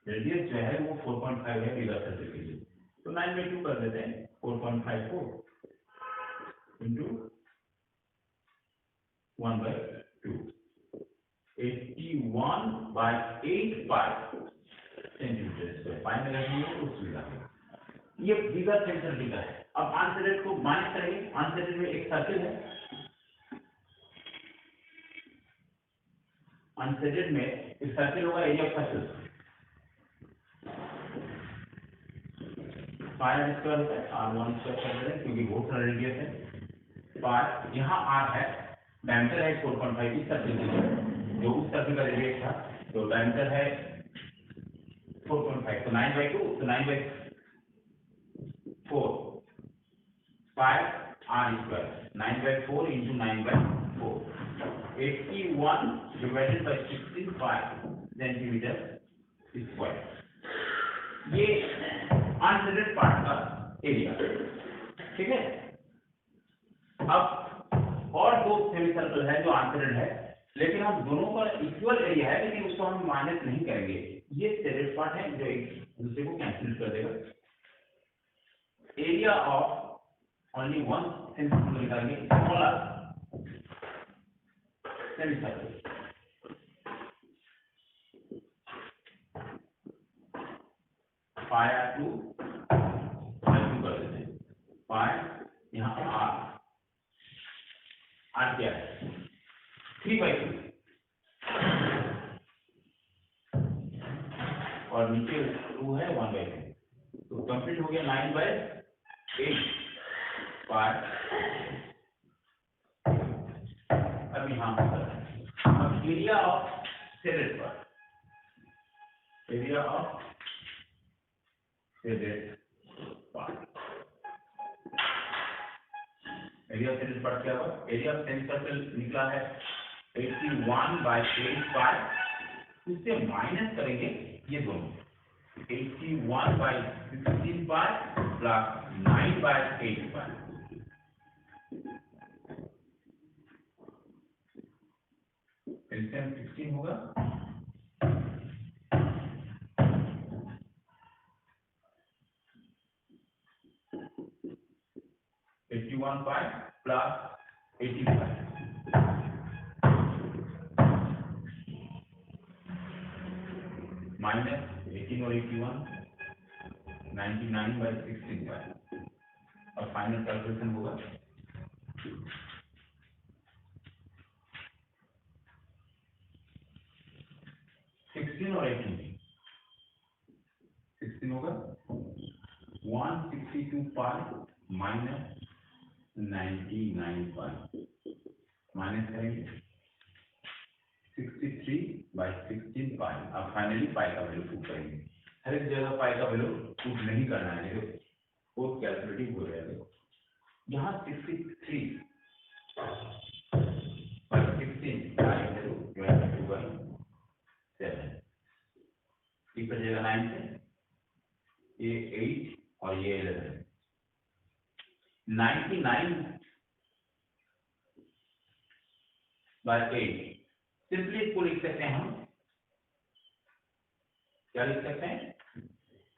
रेडियस जो है वो 4.5 है बिगर सर्कल के लिए, तो 9/2 कर देते हैं, 4.54 इंटू 1/2, 81/8 पाई सेंटीमीटर स्क्वायर। पाई में लगेंगे तो सुविधा है। ये बिगर सेंटीमीटर है। अब अनशेडेड को माइनस करेंगे, अनशेडेड में एक सर्कल है, अनशेडेड में एक सर्कल होगा, area of circle pi square होता है, r1 स्क्वायर कर देते हैं क्योंकि बहुत सारा रेडियस है। पाई यहाँ r है, डायमीटर है 4.5, इस सर्कल के जो उस सर्कल का रेडियस था, तो डायमीटर है 4.5, तो 9/2, तो 9/4 पाई r square, 9/4 into 9/4, 81 divided by 16 pi centimetre square. ये अनशेडेड पार्ट का एरिया, ठीक है। अब और 2 सेमीसर्कल है जो अनशेडेड है, लेकिन हम दोनों का इक्वल एरिया है, लेकिन उसको हम माइनस नहीं करेंगे। ये शेडेड पार्ट है जो एक दूसरे को कैंसिल कर देगा। एरिया ऑफ ओनली 1 सेमीसर्कल निकालेंगे, स्मॉलर सेमीसर्कल, पाई r2 कर देते हैं, पाई यहाँ r क्या है 3/2 और नीचे 2 है 1/2, तो कंप्लीट हो गया 9/8 पाई। अब यहाँ अब area of shaded part, area of shaded part, area of shaded part क्या होगा, एरिया ऑफ सेमीसर्कल निकला है 81/8 पाई उससे माइनस करेंगे ये दोनों 81/16 पाई प्लस 9/8 पाई। एलसीएम 16 होगा, one pi plus 18 pi minus 18 और 81 99/16 पाई। और फाइनल कैलकुलेशन होगा 16 और 18, 16 होगा 162 पाई माइनस 99 पाई, माइनस करेंगे 63/16 पाई। अब फाइनली पाई का वैल्यू पुट करेंगे। हर एक जगह पाई का वैल्यू पुट नहीं करना है, देखो बहुत कैलकुलेटिव हो जाएगा। यहाँ 63/16 पाई वैल्यू 7 की जगह 9 से, ये 8 और ये 11, 99/8 सिंपली इसको लिख सकते हैं हम, क्या लिख सकते हैं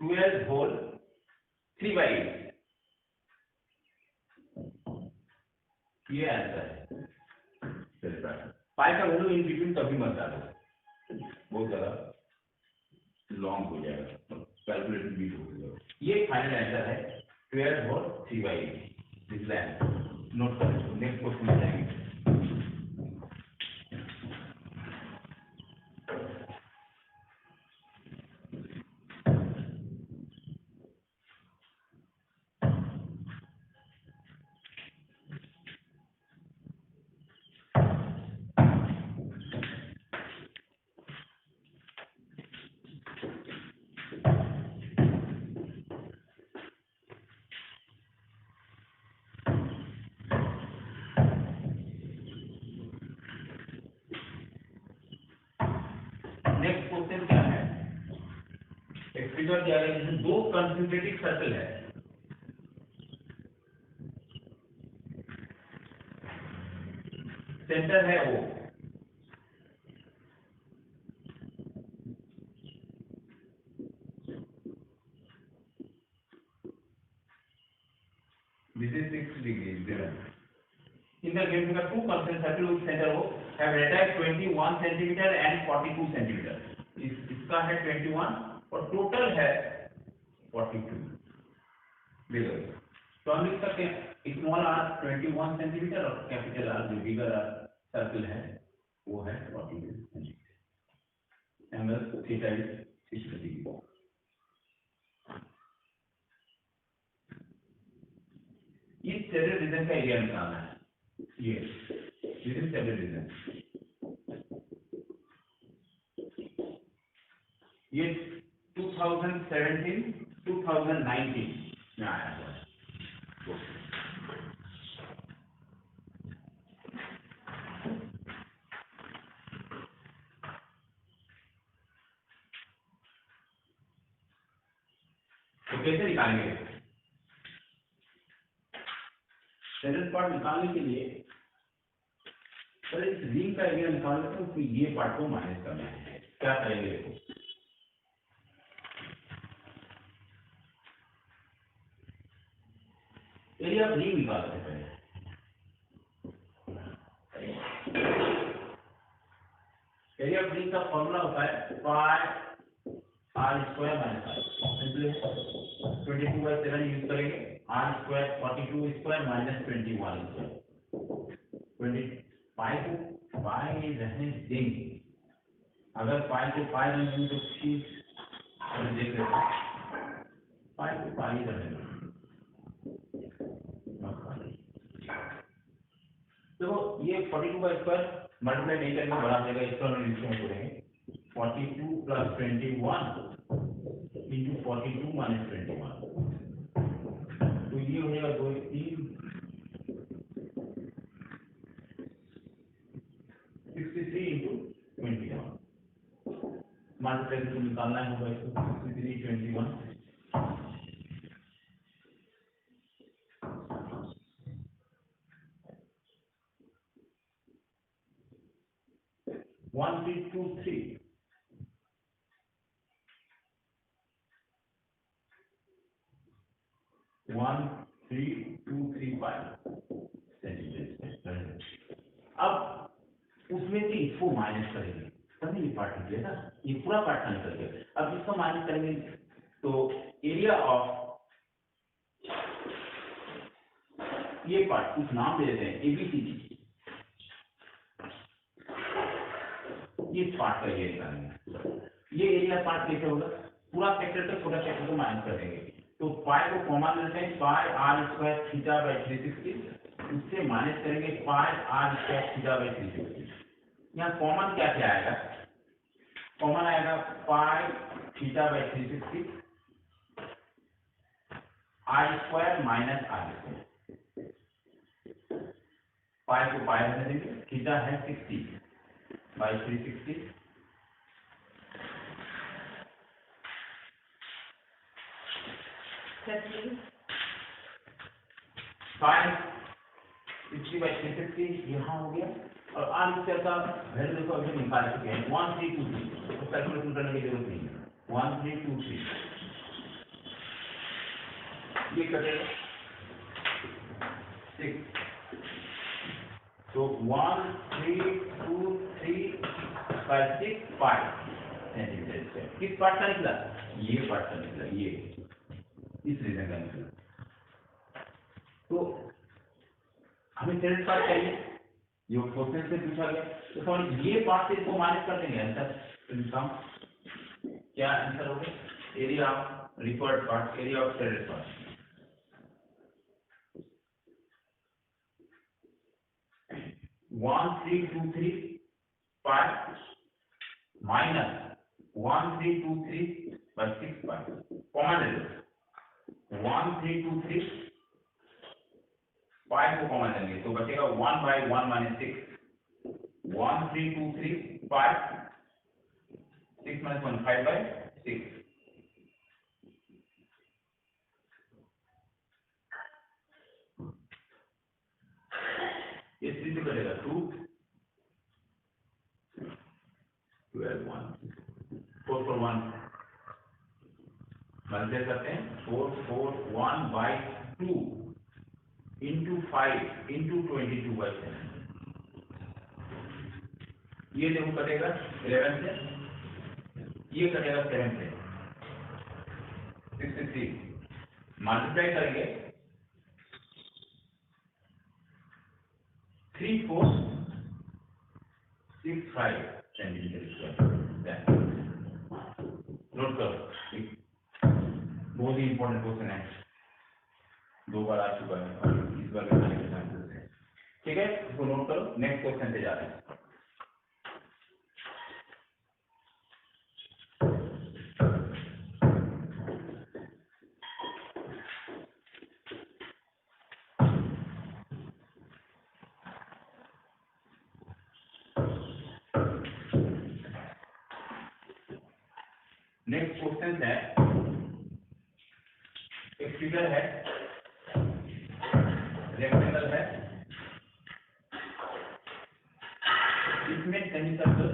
12 होल 3/8, ये आंसर है। पाई का वैल्यू इन बिटवीन कभी मत डालो, बहुत ज्यादा लॉन्ग हो जाएगा, कैलकुलेशन बीट हो जाएगा। ये फाइनल आंसर है 12 whole 3/8। This is answer, note कर लो। नेक्स्ट क्वेश्चन में जाएंगे। नेक्स्ट क्वेश्चन क्या है, एक फिगर दिया गया जिसमें दो कंसंट्रेटिक सर्कल है, सेंटर है O, this is 6 degrees given. In the given figure, two concentric circle with center O have radius 21 centimeter and 42 centimeter. इसका है 21 और टोटल है 42। देखो तो हम लिख सकते हैं स्मॉल r 21 सेंटीमीटर और कैपिटल R जो बिगर सर्कल है वो है 42 centimetre. Angle theta is 60 degree. इस सेंटर रीजन का एरिया निकालना है, ये दिस इज सेंटर रीजन। ये 2017-2019 में आया हुआ है। तो कैसे निकालेंगे? सेंटर पार्ट निकालने के लिए इस रिंग का एरिया निकालने के लिए ये पार्ट को माइनस करना है। क्या करेंगे देखो, एरिया ऑफ रिंग निकालते हैं पहले। एरिया ऑफ रिंग का फॉर्मूला होता है पाई r square minus r, simply 22/7 use करेंगे, r square 42 square minus 21 square. 20 पाई को पाई रहने देंगे, अगर पाई को पाई रहने देंगे तो ठीक देख लेते हैं, पाई को पाई रहने देंगे। तो ये 42/स्क्वायर मल्टीप्लाई नहीं करेंगे, बड़ा हो जाएगा, इसका हम नीचे में जोड़ेंगे 42 + 21 into 42 - 21, तो ये हो जाएगा 2 3 63 into 21। ट्रेन को निकालना होगा इसको 6321 1323 13235 सेंटीमीटर। अब उसमें से इसको माइनस करेंगे, तभी ये पार्ट निकले ना, ये पूरा पार्ट निकल गया। अब इसको माइनस करेंगे तो एरिया ऑफ ये पार्ट कुछ नाम दे देते हैं एबीसीडी, ये पार्ट का ये निकालेंगे। ये एरिया पार्ट कैसे होगा, पूरा फैक्टर का छोटा फैक्टर को माइनस कर देंगे, तो पाई को कॉमन लेते हैं, pi are square theta by 360, उससे माइनस करेंगे pi are square theta by 360। यहाँ कॉमन क्या क्या आएगा, कॉमन आएगा pi theta by 360 r square minus r square, pi को पाई रहने देंगे, थीटा है 60 बाई 360 फाइव 60 बाई 360 यहाँ हो गया। और आर स्क्वायर का वैल्यू देखो अभी निकाल चुके हैं 1323, तो कैलकुलेशन करने की जरूरत नहीं है। 1323 ये कटेगा 6, तो 1323 बाई 6 5 सेंटीमीटर स्क्वायर। किस पार्ट का निकला, ये पार्ट का निकला, ये इस रीजन का निकला। तो हमें सेकंड पार्ट चाहिए, ये क्वेश्चन से पूछा गया, तो समझ ये पार्ट से इसको माइनस कर देंगे, आंसर इनकम क्या आंसर होगा, area of required part, area of shaded part. One three two three part minus 1323 by 6 part, common ले लो 1323 5 को कॉमन लेंगे तो बचेगा 1 बाई 1 माइनस 6, 1323 5 6 माइनस 1 5 बाई 6, ये 3 से कटेगा 2 12 1 4 4 1 मल्टीप्लाई करते हैं 4 4 1 बाई 2 इंटू 5 इंटू 22 बाई 7, ये देखो कटेगा 11 से, ये कटेगा 7 से 63, मल्टीप्लाई करेंगे 3465 सेंटीमीटर स्क्वायर। नोट करो, बहुत ही इंपॉर्टेंट क्वेश्चन है, 2 बार आ चुका है और इस बार भी आने के चांसेस है। ठीक है, इसको नोट करो, नेक्स्ट क्वेश्चन पे जाते हैं। नेक्स्ट क्वेश्चन है, एक फिगर है, रेक्टेंगल है, इसमें सेमी सर्कल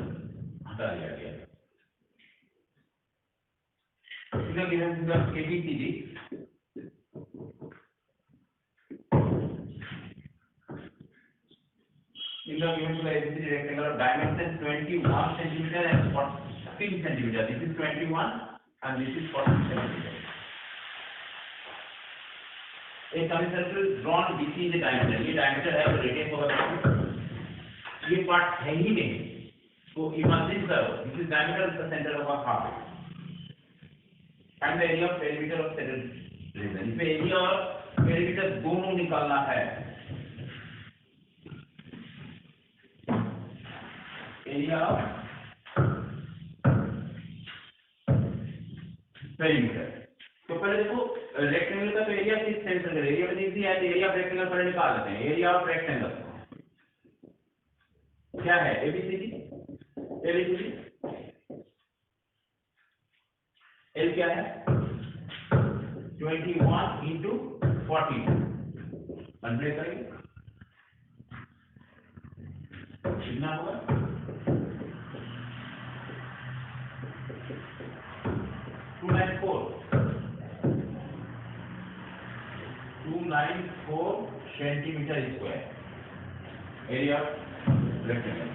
हटा दिया गया है। Figure given figure ABCD, figure given figure ABCD rectangle of dimension 21 centimeter and 14 centimeter. This is 21 and this is 14 centimeter. A semicircle drawn BC is the diameter. ये diameter है तो radius होगा, ये part है ही नहीं, तो इमेजिन करो this is diameter of the center of a half. Find the area of perimeter of said region. इसमें एरिया और perimeter दोनों निकालना है। एरिया ऑफ पेरीमीटर, तो पहले देखो रेक्टेंगल का तो एरिया किस सेंटर का, एरिया में इजी है तो एरिया ऑफ रेक्टेंगल पहले निकाल लेते हैं। एरिया ऑफ रेक्टेंगल क्या है, ABCD एल क्या है 21 इंटू 40 मल्टीप्लाई करेंगे कितना होगा 294 centimetre square area of rectangle.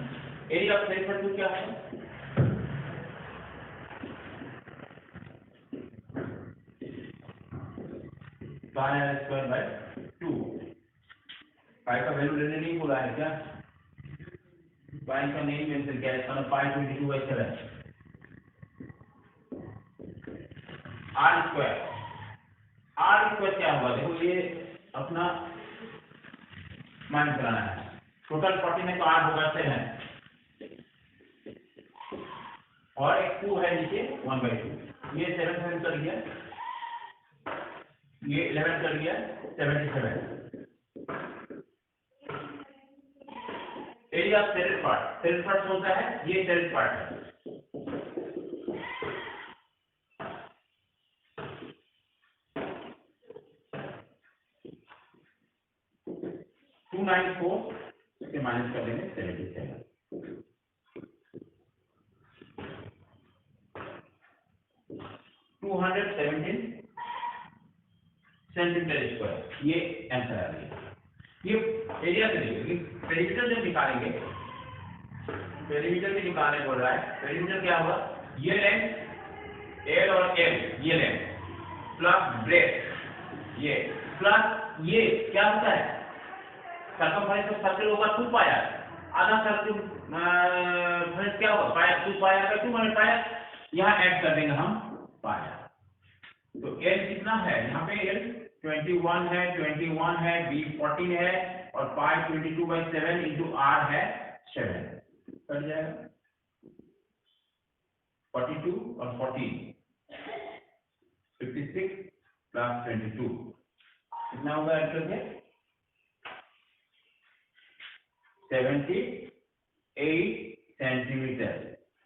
Area of sector क्या है पाई आर स्क्वायर बाय 2। पाई का वैल्यू लेने नहीं बोला है क्या पाई का नहीं मेंशन किया है इसका पाई 22/7 आर स्क्वायर क्या होगा देखो ये अपना मान कराना है टोटल 40 में तो आर होगा 7 और एक 2 है नीचे 1/2 ये 7 कर गया ये 11 कर गया 77 एरिया ऑफ सेलेड पार्ट होता है ये सेलेड पार्ट है 294 से माइनस कर देंगे 77 217 सेंटीमीटर स्क्वायर ये आंसर आ गया। ये एरिया से देखिए पेरीमीटर जब निकालेंगे पेरीमीटर भी निकालने बोल रहा है पेरीमीटर क्या होगा ये लेंथ एल और एम ये लेंथ प्लस ब्रेथ ये प्लस ये क्या होता है सर्कमफरेंस का सर्कल होगा 2 पाई आर आधा सर्कल क्या होगा पाई 2 पाई आर का 2 माइनस पाई आर यहाँ ऐड कर देंगे हम पाई आर तो एल कितना है यहाँ पे एल 21 है बी 14 है और पाई 22/7 इंटू आर है 7 कट जाएगा 42 और 14 56 प्लस 22 कितना होगा आंसर है 78 सेंटीमीटर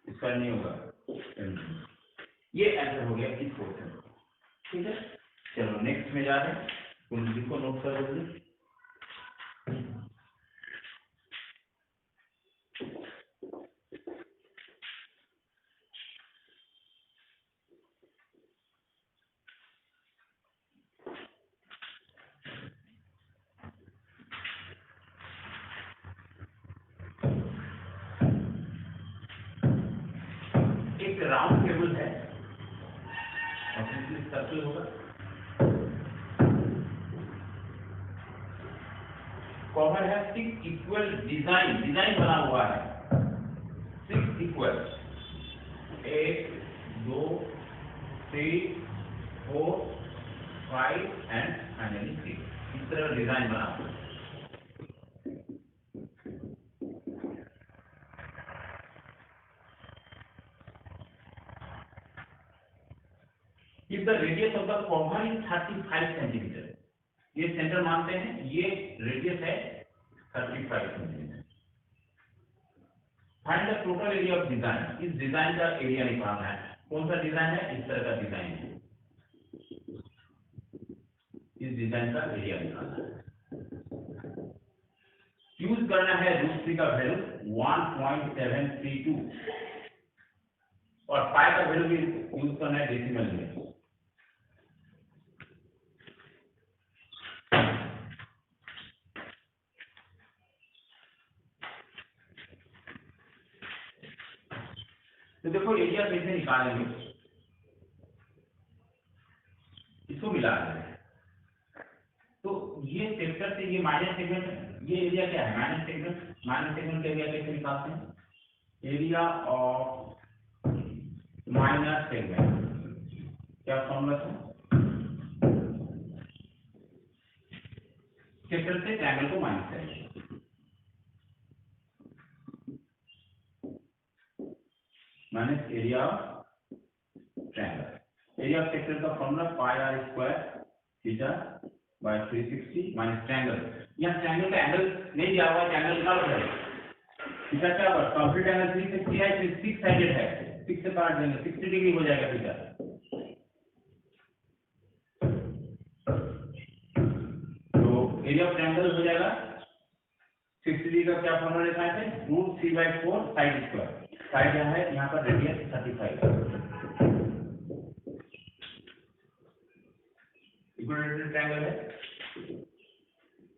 इसका नहीं होगा ये आंसर हो गया इस क्वेश्चन ठीक है। चलो नेक्स्ट में जा रहे हैं कुंडली को नोट कर लीजिए एक राउंड टेबल है और सर्कल होगा कवर है 6 इक्वल डिजाइन बना हुआ है 6 इक्वल 1 2 3 4 5 एंड फाइनली 6 इस तरह डिजाइन बना हुआ है। If the radius of the cover is 35 centimetre ये सेंटर मानते हैं ये रेडियस है 35 centimetre find the total area of design इस डिजाइन का एरिया निकालना है कौन सा डिजाइन है इस तरह का डिजाइन है इस डिजाइन का एरिया निकालना है यूज करना है √3 का वैल्यू 1.732 और पाई का वैल्यू भी यूज करना है डेसिमल में तो देखो एरिया कैसे निकालेंगे इसको मिला देंगे तो ये सेक्टर से ये माइनस सेगमेंट ये एरिया क्या है माइनस सेगमेंट का एरिया कैसे निकालते हैं एरिया ऑफ माइनस सेगमेंट क्या फॉर्मूला है सेक्टर से ट्रायंगल को माइनस करेंगे minus area of triangle area of sector का formula pi are square theta by 360 minus triangle यहाँ ट्रायंगल का एंगल नहीं दिया हुआ ट्रायंगल निकाल रहे हैं थीटा क्या होगा कंप्लीट एंगल 360 है 6 साइडेड है 6 से काट देंगे 60 डिग्री हो जाएगा थीटा एंगल हो जाएगा 60 डिग्री का क्या फॉर्मूला लिखा है √3/4 साइड स्क्वायर। साइड क्या है यहाँ पर रेडियस 35 इक्विलेटरल ट्रायंगल है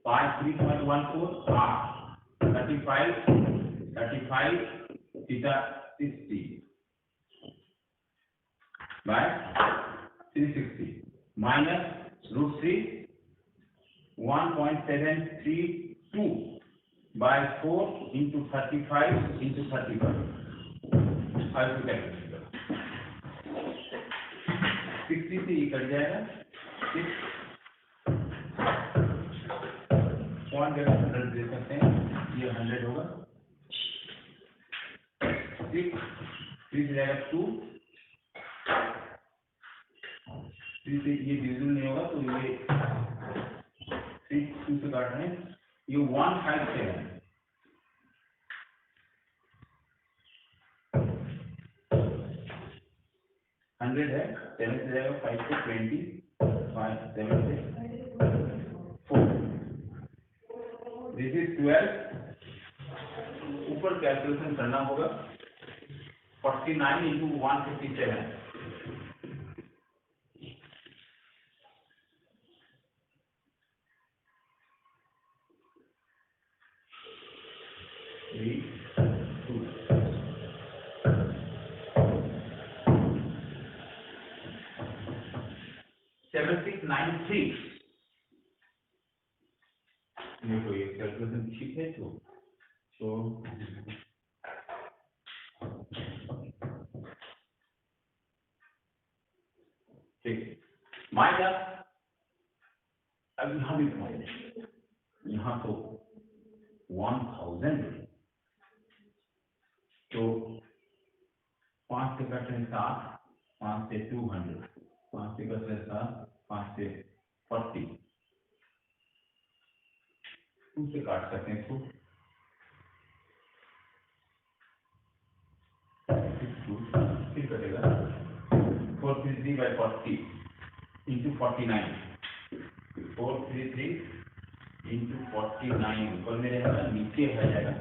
5 3.14 35 theta 60 by 360 minus √3 1.732 by 4 into 35 into 35 5 to calculate 60 से ये कट जाएगा 6 पॉइंट जगह 100 दे सकते हैं ये 100 होगा 6 3 से जाएगा 2 3 से ये डिविजन नहीं होगा तो ये 3 2 से काट रहे हैं ये 157 100 है 7 से जाएगा 5 से 20 5 7 से 4 दिस इज 12 ऊपर कैलकुलेशन करना होगा 49 into 157 7693 देखो ये कैलकुलेशन ठीक है तो ठीक माइनस अब यहाँ भी माइनस यहाँ तो 1000 तो 5 से कट रहे 7 5 से 200 5 से कट रहे 7 5 से 40 2 से काट सकते हैं इसको 2 फिर कटेगा 433 by 40 into 49 433 into 49 ऊपर में रहेगा नीचे है जाएगा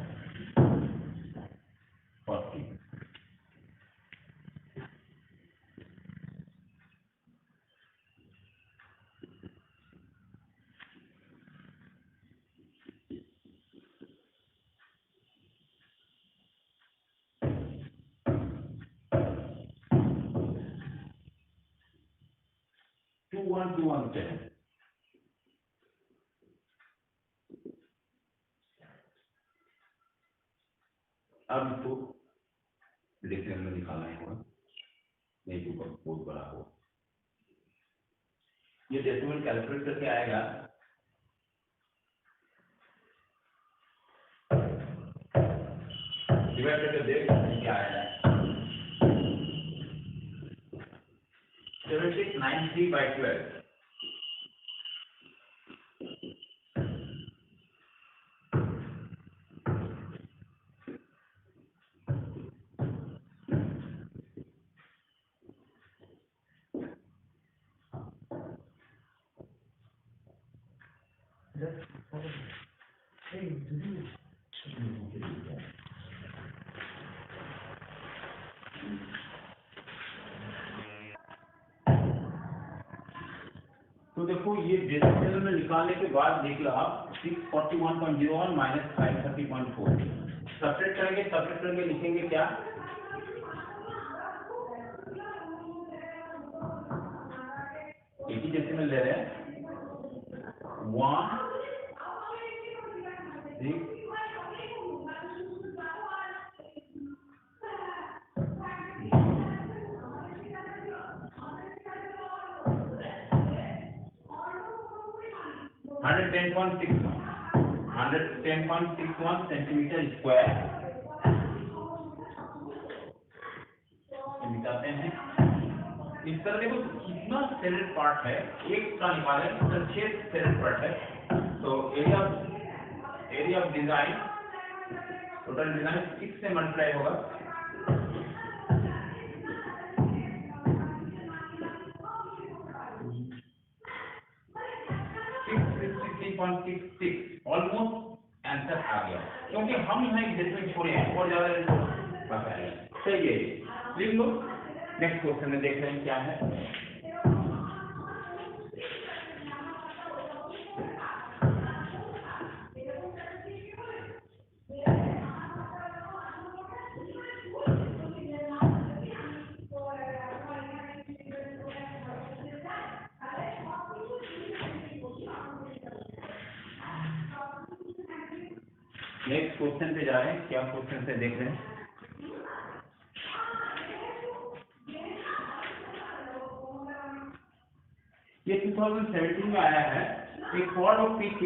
40 2127 अब इसको डिक्शनरी में निकालना होगा नहीं तो बहुत बड़ा होगा ये डेसिमल कैलकुलेट करके आएगा डिवाइड करके देख क्या आएगा 7693 by 12 तो देखो ये डेसिमल में निकालने के बाद देख लो आप 641.01 माइनस 530.4 सब्ट्रैक्ट करके लिखेंगे क्या एक ही डेसिमल ले रहे हैं 1 6 110.61 सेंटीमीटर स्क्वायर निकालते हैं इस तरह देखो कितना सेलेड पार्ट है एक का निकाले तो 6 सेलेड पार्ट है तो area of design total design 6 से मल्टीप्लाई होगा 663 23.66 ऑलमोस्ट आंसर आ गया, क्योंकि हम यहाँ एक डेसिमल छोड़े हैं और ज्यादा बताया। चलिए लिख लो, नेक्स्ट क्वेश्चन में देख रहे हैं क्या है। नेक्स्ट क्वेश्चन पे जा रहे हैं, क्या क्वेश्चन से देख रहे हैं। ये 2017 में आया है। एक chord of PQ,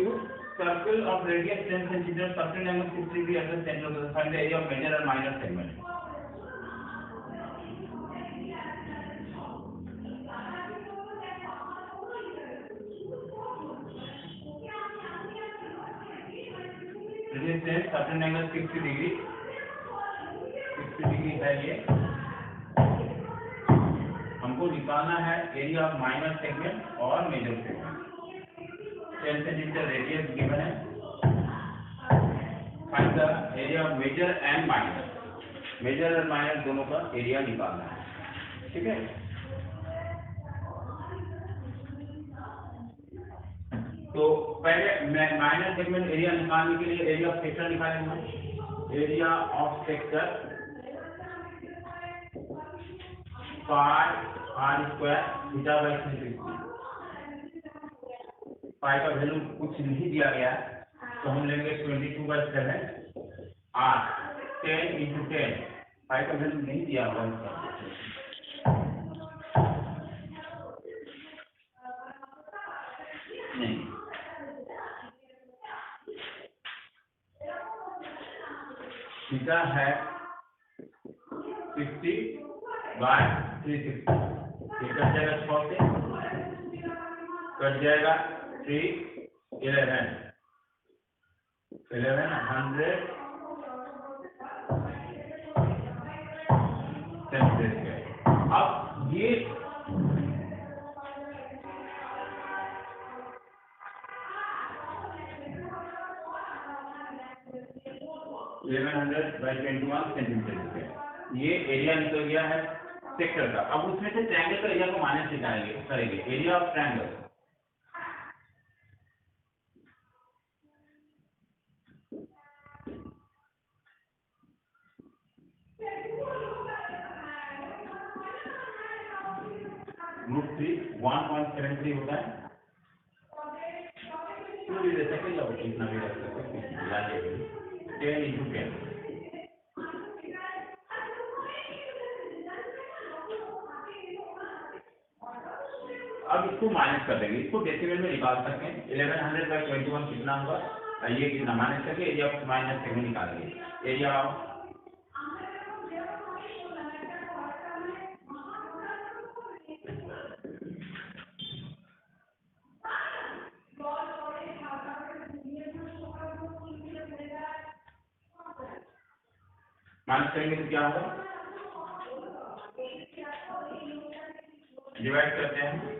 circle of radius 10 cm, certain angle 60 degree at the center of the find the area of major and minor segment. Radius 10, certain angle 60 degree, 60 degree है ये। हमको निकालना है एरिया ऑफ माइनर सेगमेंट और major segment. 10 centimetre radius given है, find the area of major and minor. Major और minor दोनों का एरिया निकालना है, ठीक है। तो पहले माइनर सेगमेंट एरिया निकालने के लिए एरिया ऑफ सेक्टर निकालेंगे। Area of sector pi are square theta by 360। पाई का वैल्यू कुछ नहीं दिया गया है, तो हम लेंगे 22/7 आर 10 × 10। पाई का वैल्यू नहीं दिया हुआ नहीं, थीटा है 60/360। ये कट जाएगा 6 से, कट जाएगा 3 11 100 सेंटीमीटर। अब ये 1100/21 सेंटीमीटर। ये एरिया निकल गया है सेक्टर का। अब उसमें से ट्रायंगल का एरिया को माइनस करेंगे। एरिया ऑफ ट्रायंगल √3 1.73 होता है। भी दे सकते या इतना भी रख सकते, 10 × 10। अब इसको माइनस कर देंगे, इसको डेसिमल में निकाल सकते हैं। 1100/21 कितना होगा, ये कितना माइनस करके एरिया ऑफ माइनर सेगमेंट निकालेंगे। एरिया ऑफ माइनस करेंगे तो क्या होगा, डिवाइड करते हैं।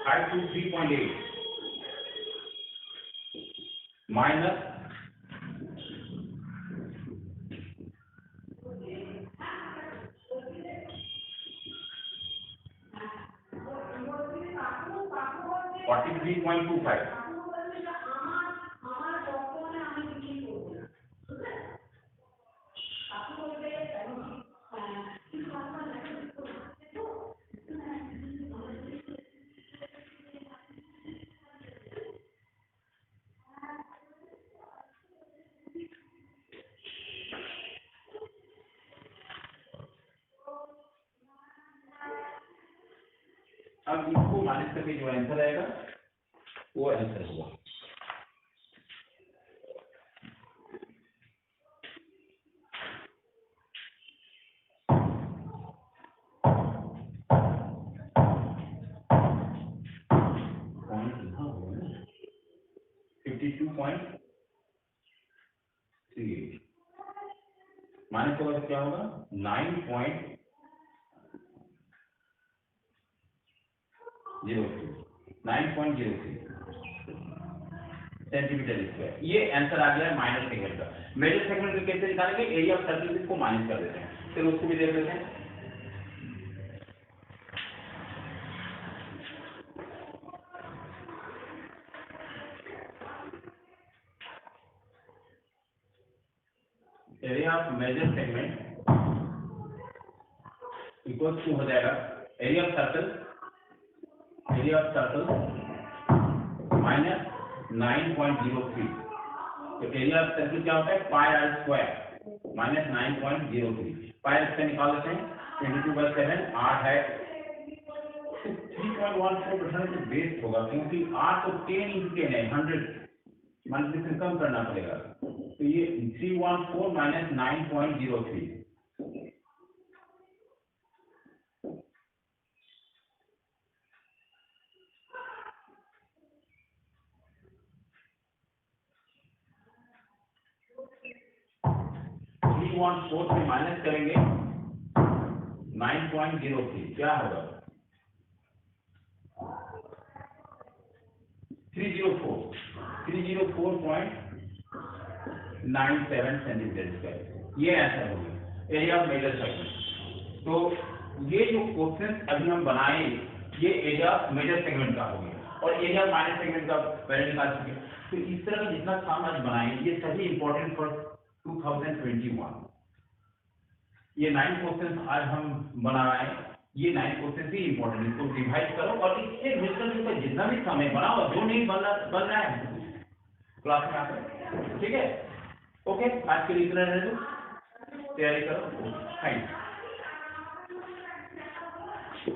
Five two 3.8 minus 43.25। अब इसको माइनस करके जो आंसर आएगा वो आंसर होगा। 22.38 माइनस होगा तो क्या होगा 9.03 सेंटीमीटर स्क्वायर। ये आंसर आ गया माइनर सेगमेंट का। मेजर सेगमेंट को कैसे निकालेंगे? एरिया ऑफ सर्कल को माइनस कर देते हैं, फिर उसको भी देख लेते हैं। Area of major segment equal to हो जाएगा एरिया ऑफ सर्कल माइनस 9.03। तो एरिया ऑफ सर्कल क्या होता है? Pi are square minus 9.03। Pi are square निकाल लेते हैं, 22/7 आर है 3.14% तो बेस्ट होगा, क्योंकि आर तो 10 × 10 है, 100 मल्टीप्लिकेशन कम करना पड़ेगा। तो ये 314 माइनस 9.03 314 से माइनस करेंगे 9.03 क्या होगा? 304.97 सेंटीमीटर स्क्वायर। ये आंसर हो गया एरिया ऑफ मेजर सेगमेंट। तो ये जो क्वेश्चन अभी हम बनाए ये एरिया ऑफ मेजर सेगमेंट का हो गया, और एरिया ऑफ माइनर सेगमेंट का पहले निकाल चुके। तो इस तरह का जितना काम आज बनाए ये सभी इंपॉर्टेंट फॉर 2021। ये 9 क्वेश्चन आज हम बना रहे हैं, ये 9 क्वेश्चन भी इंपॉर्टेंट, इसको डिवाइड करो और इससे मिलकर जुलकर जितना भी समय बनाओ, जो नहीं बन रहा है क्लास में आकर, ठीक है? ओके, आज के लिए इतना रहने दो, तैयारी करो। Thank you.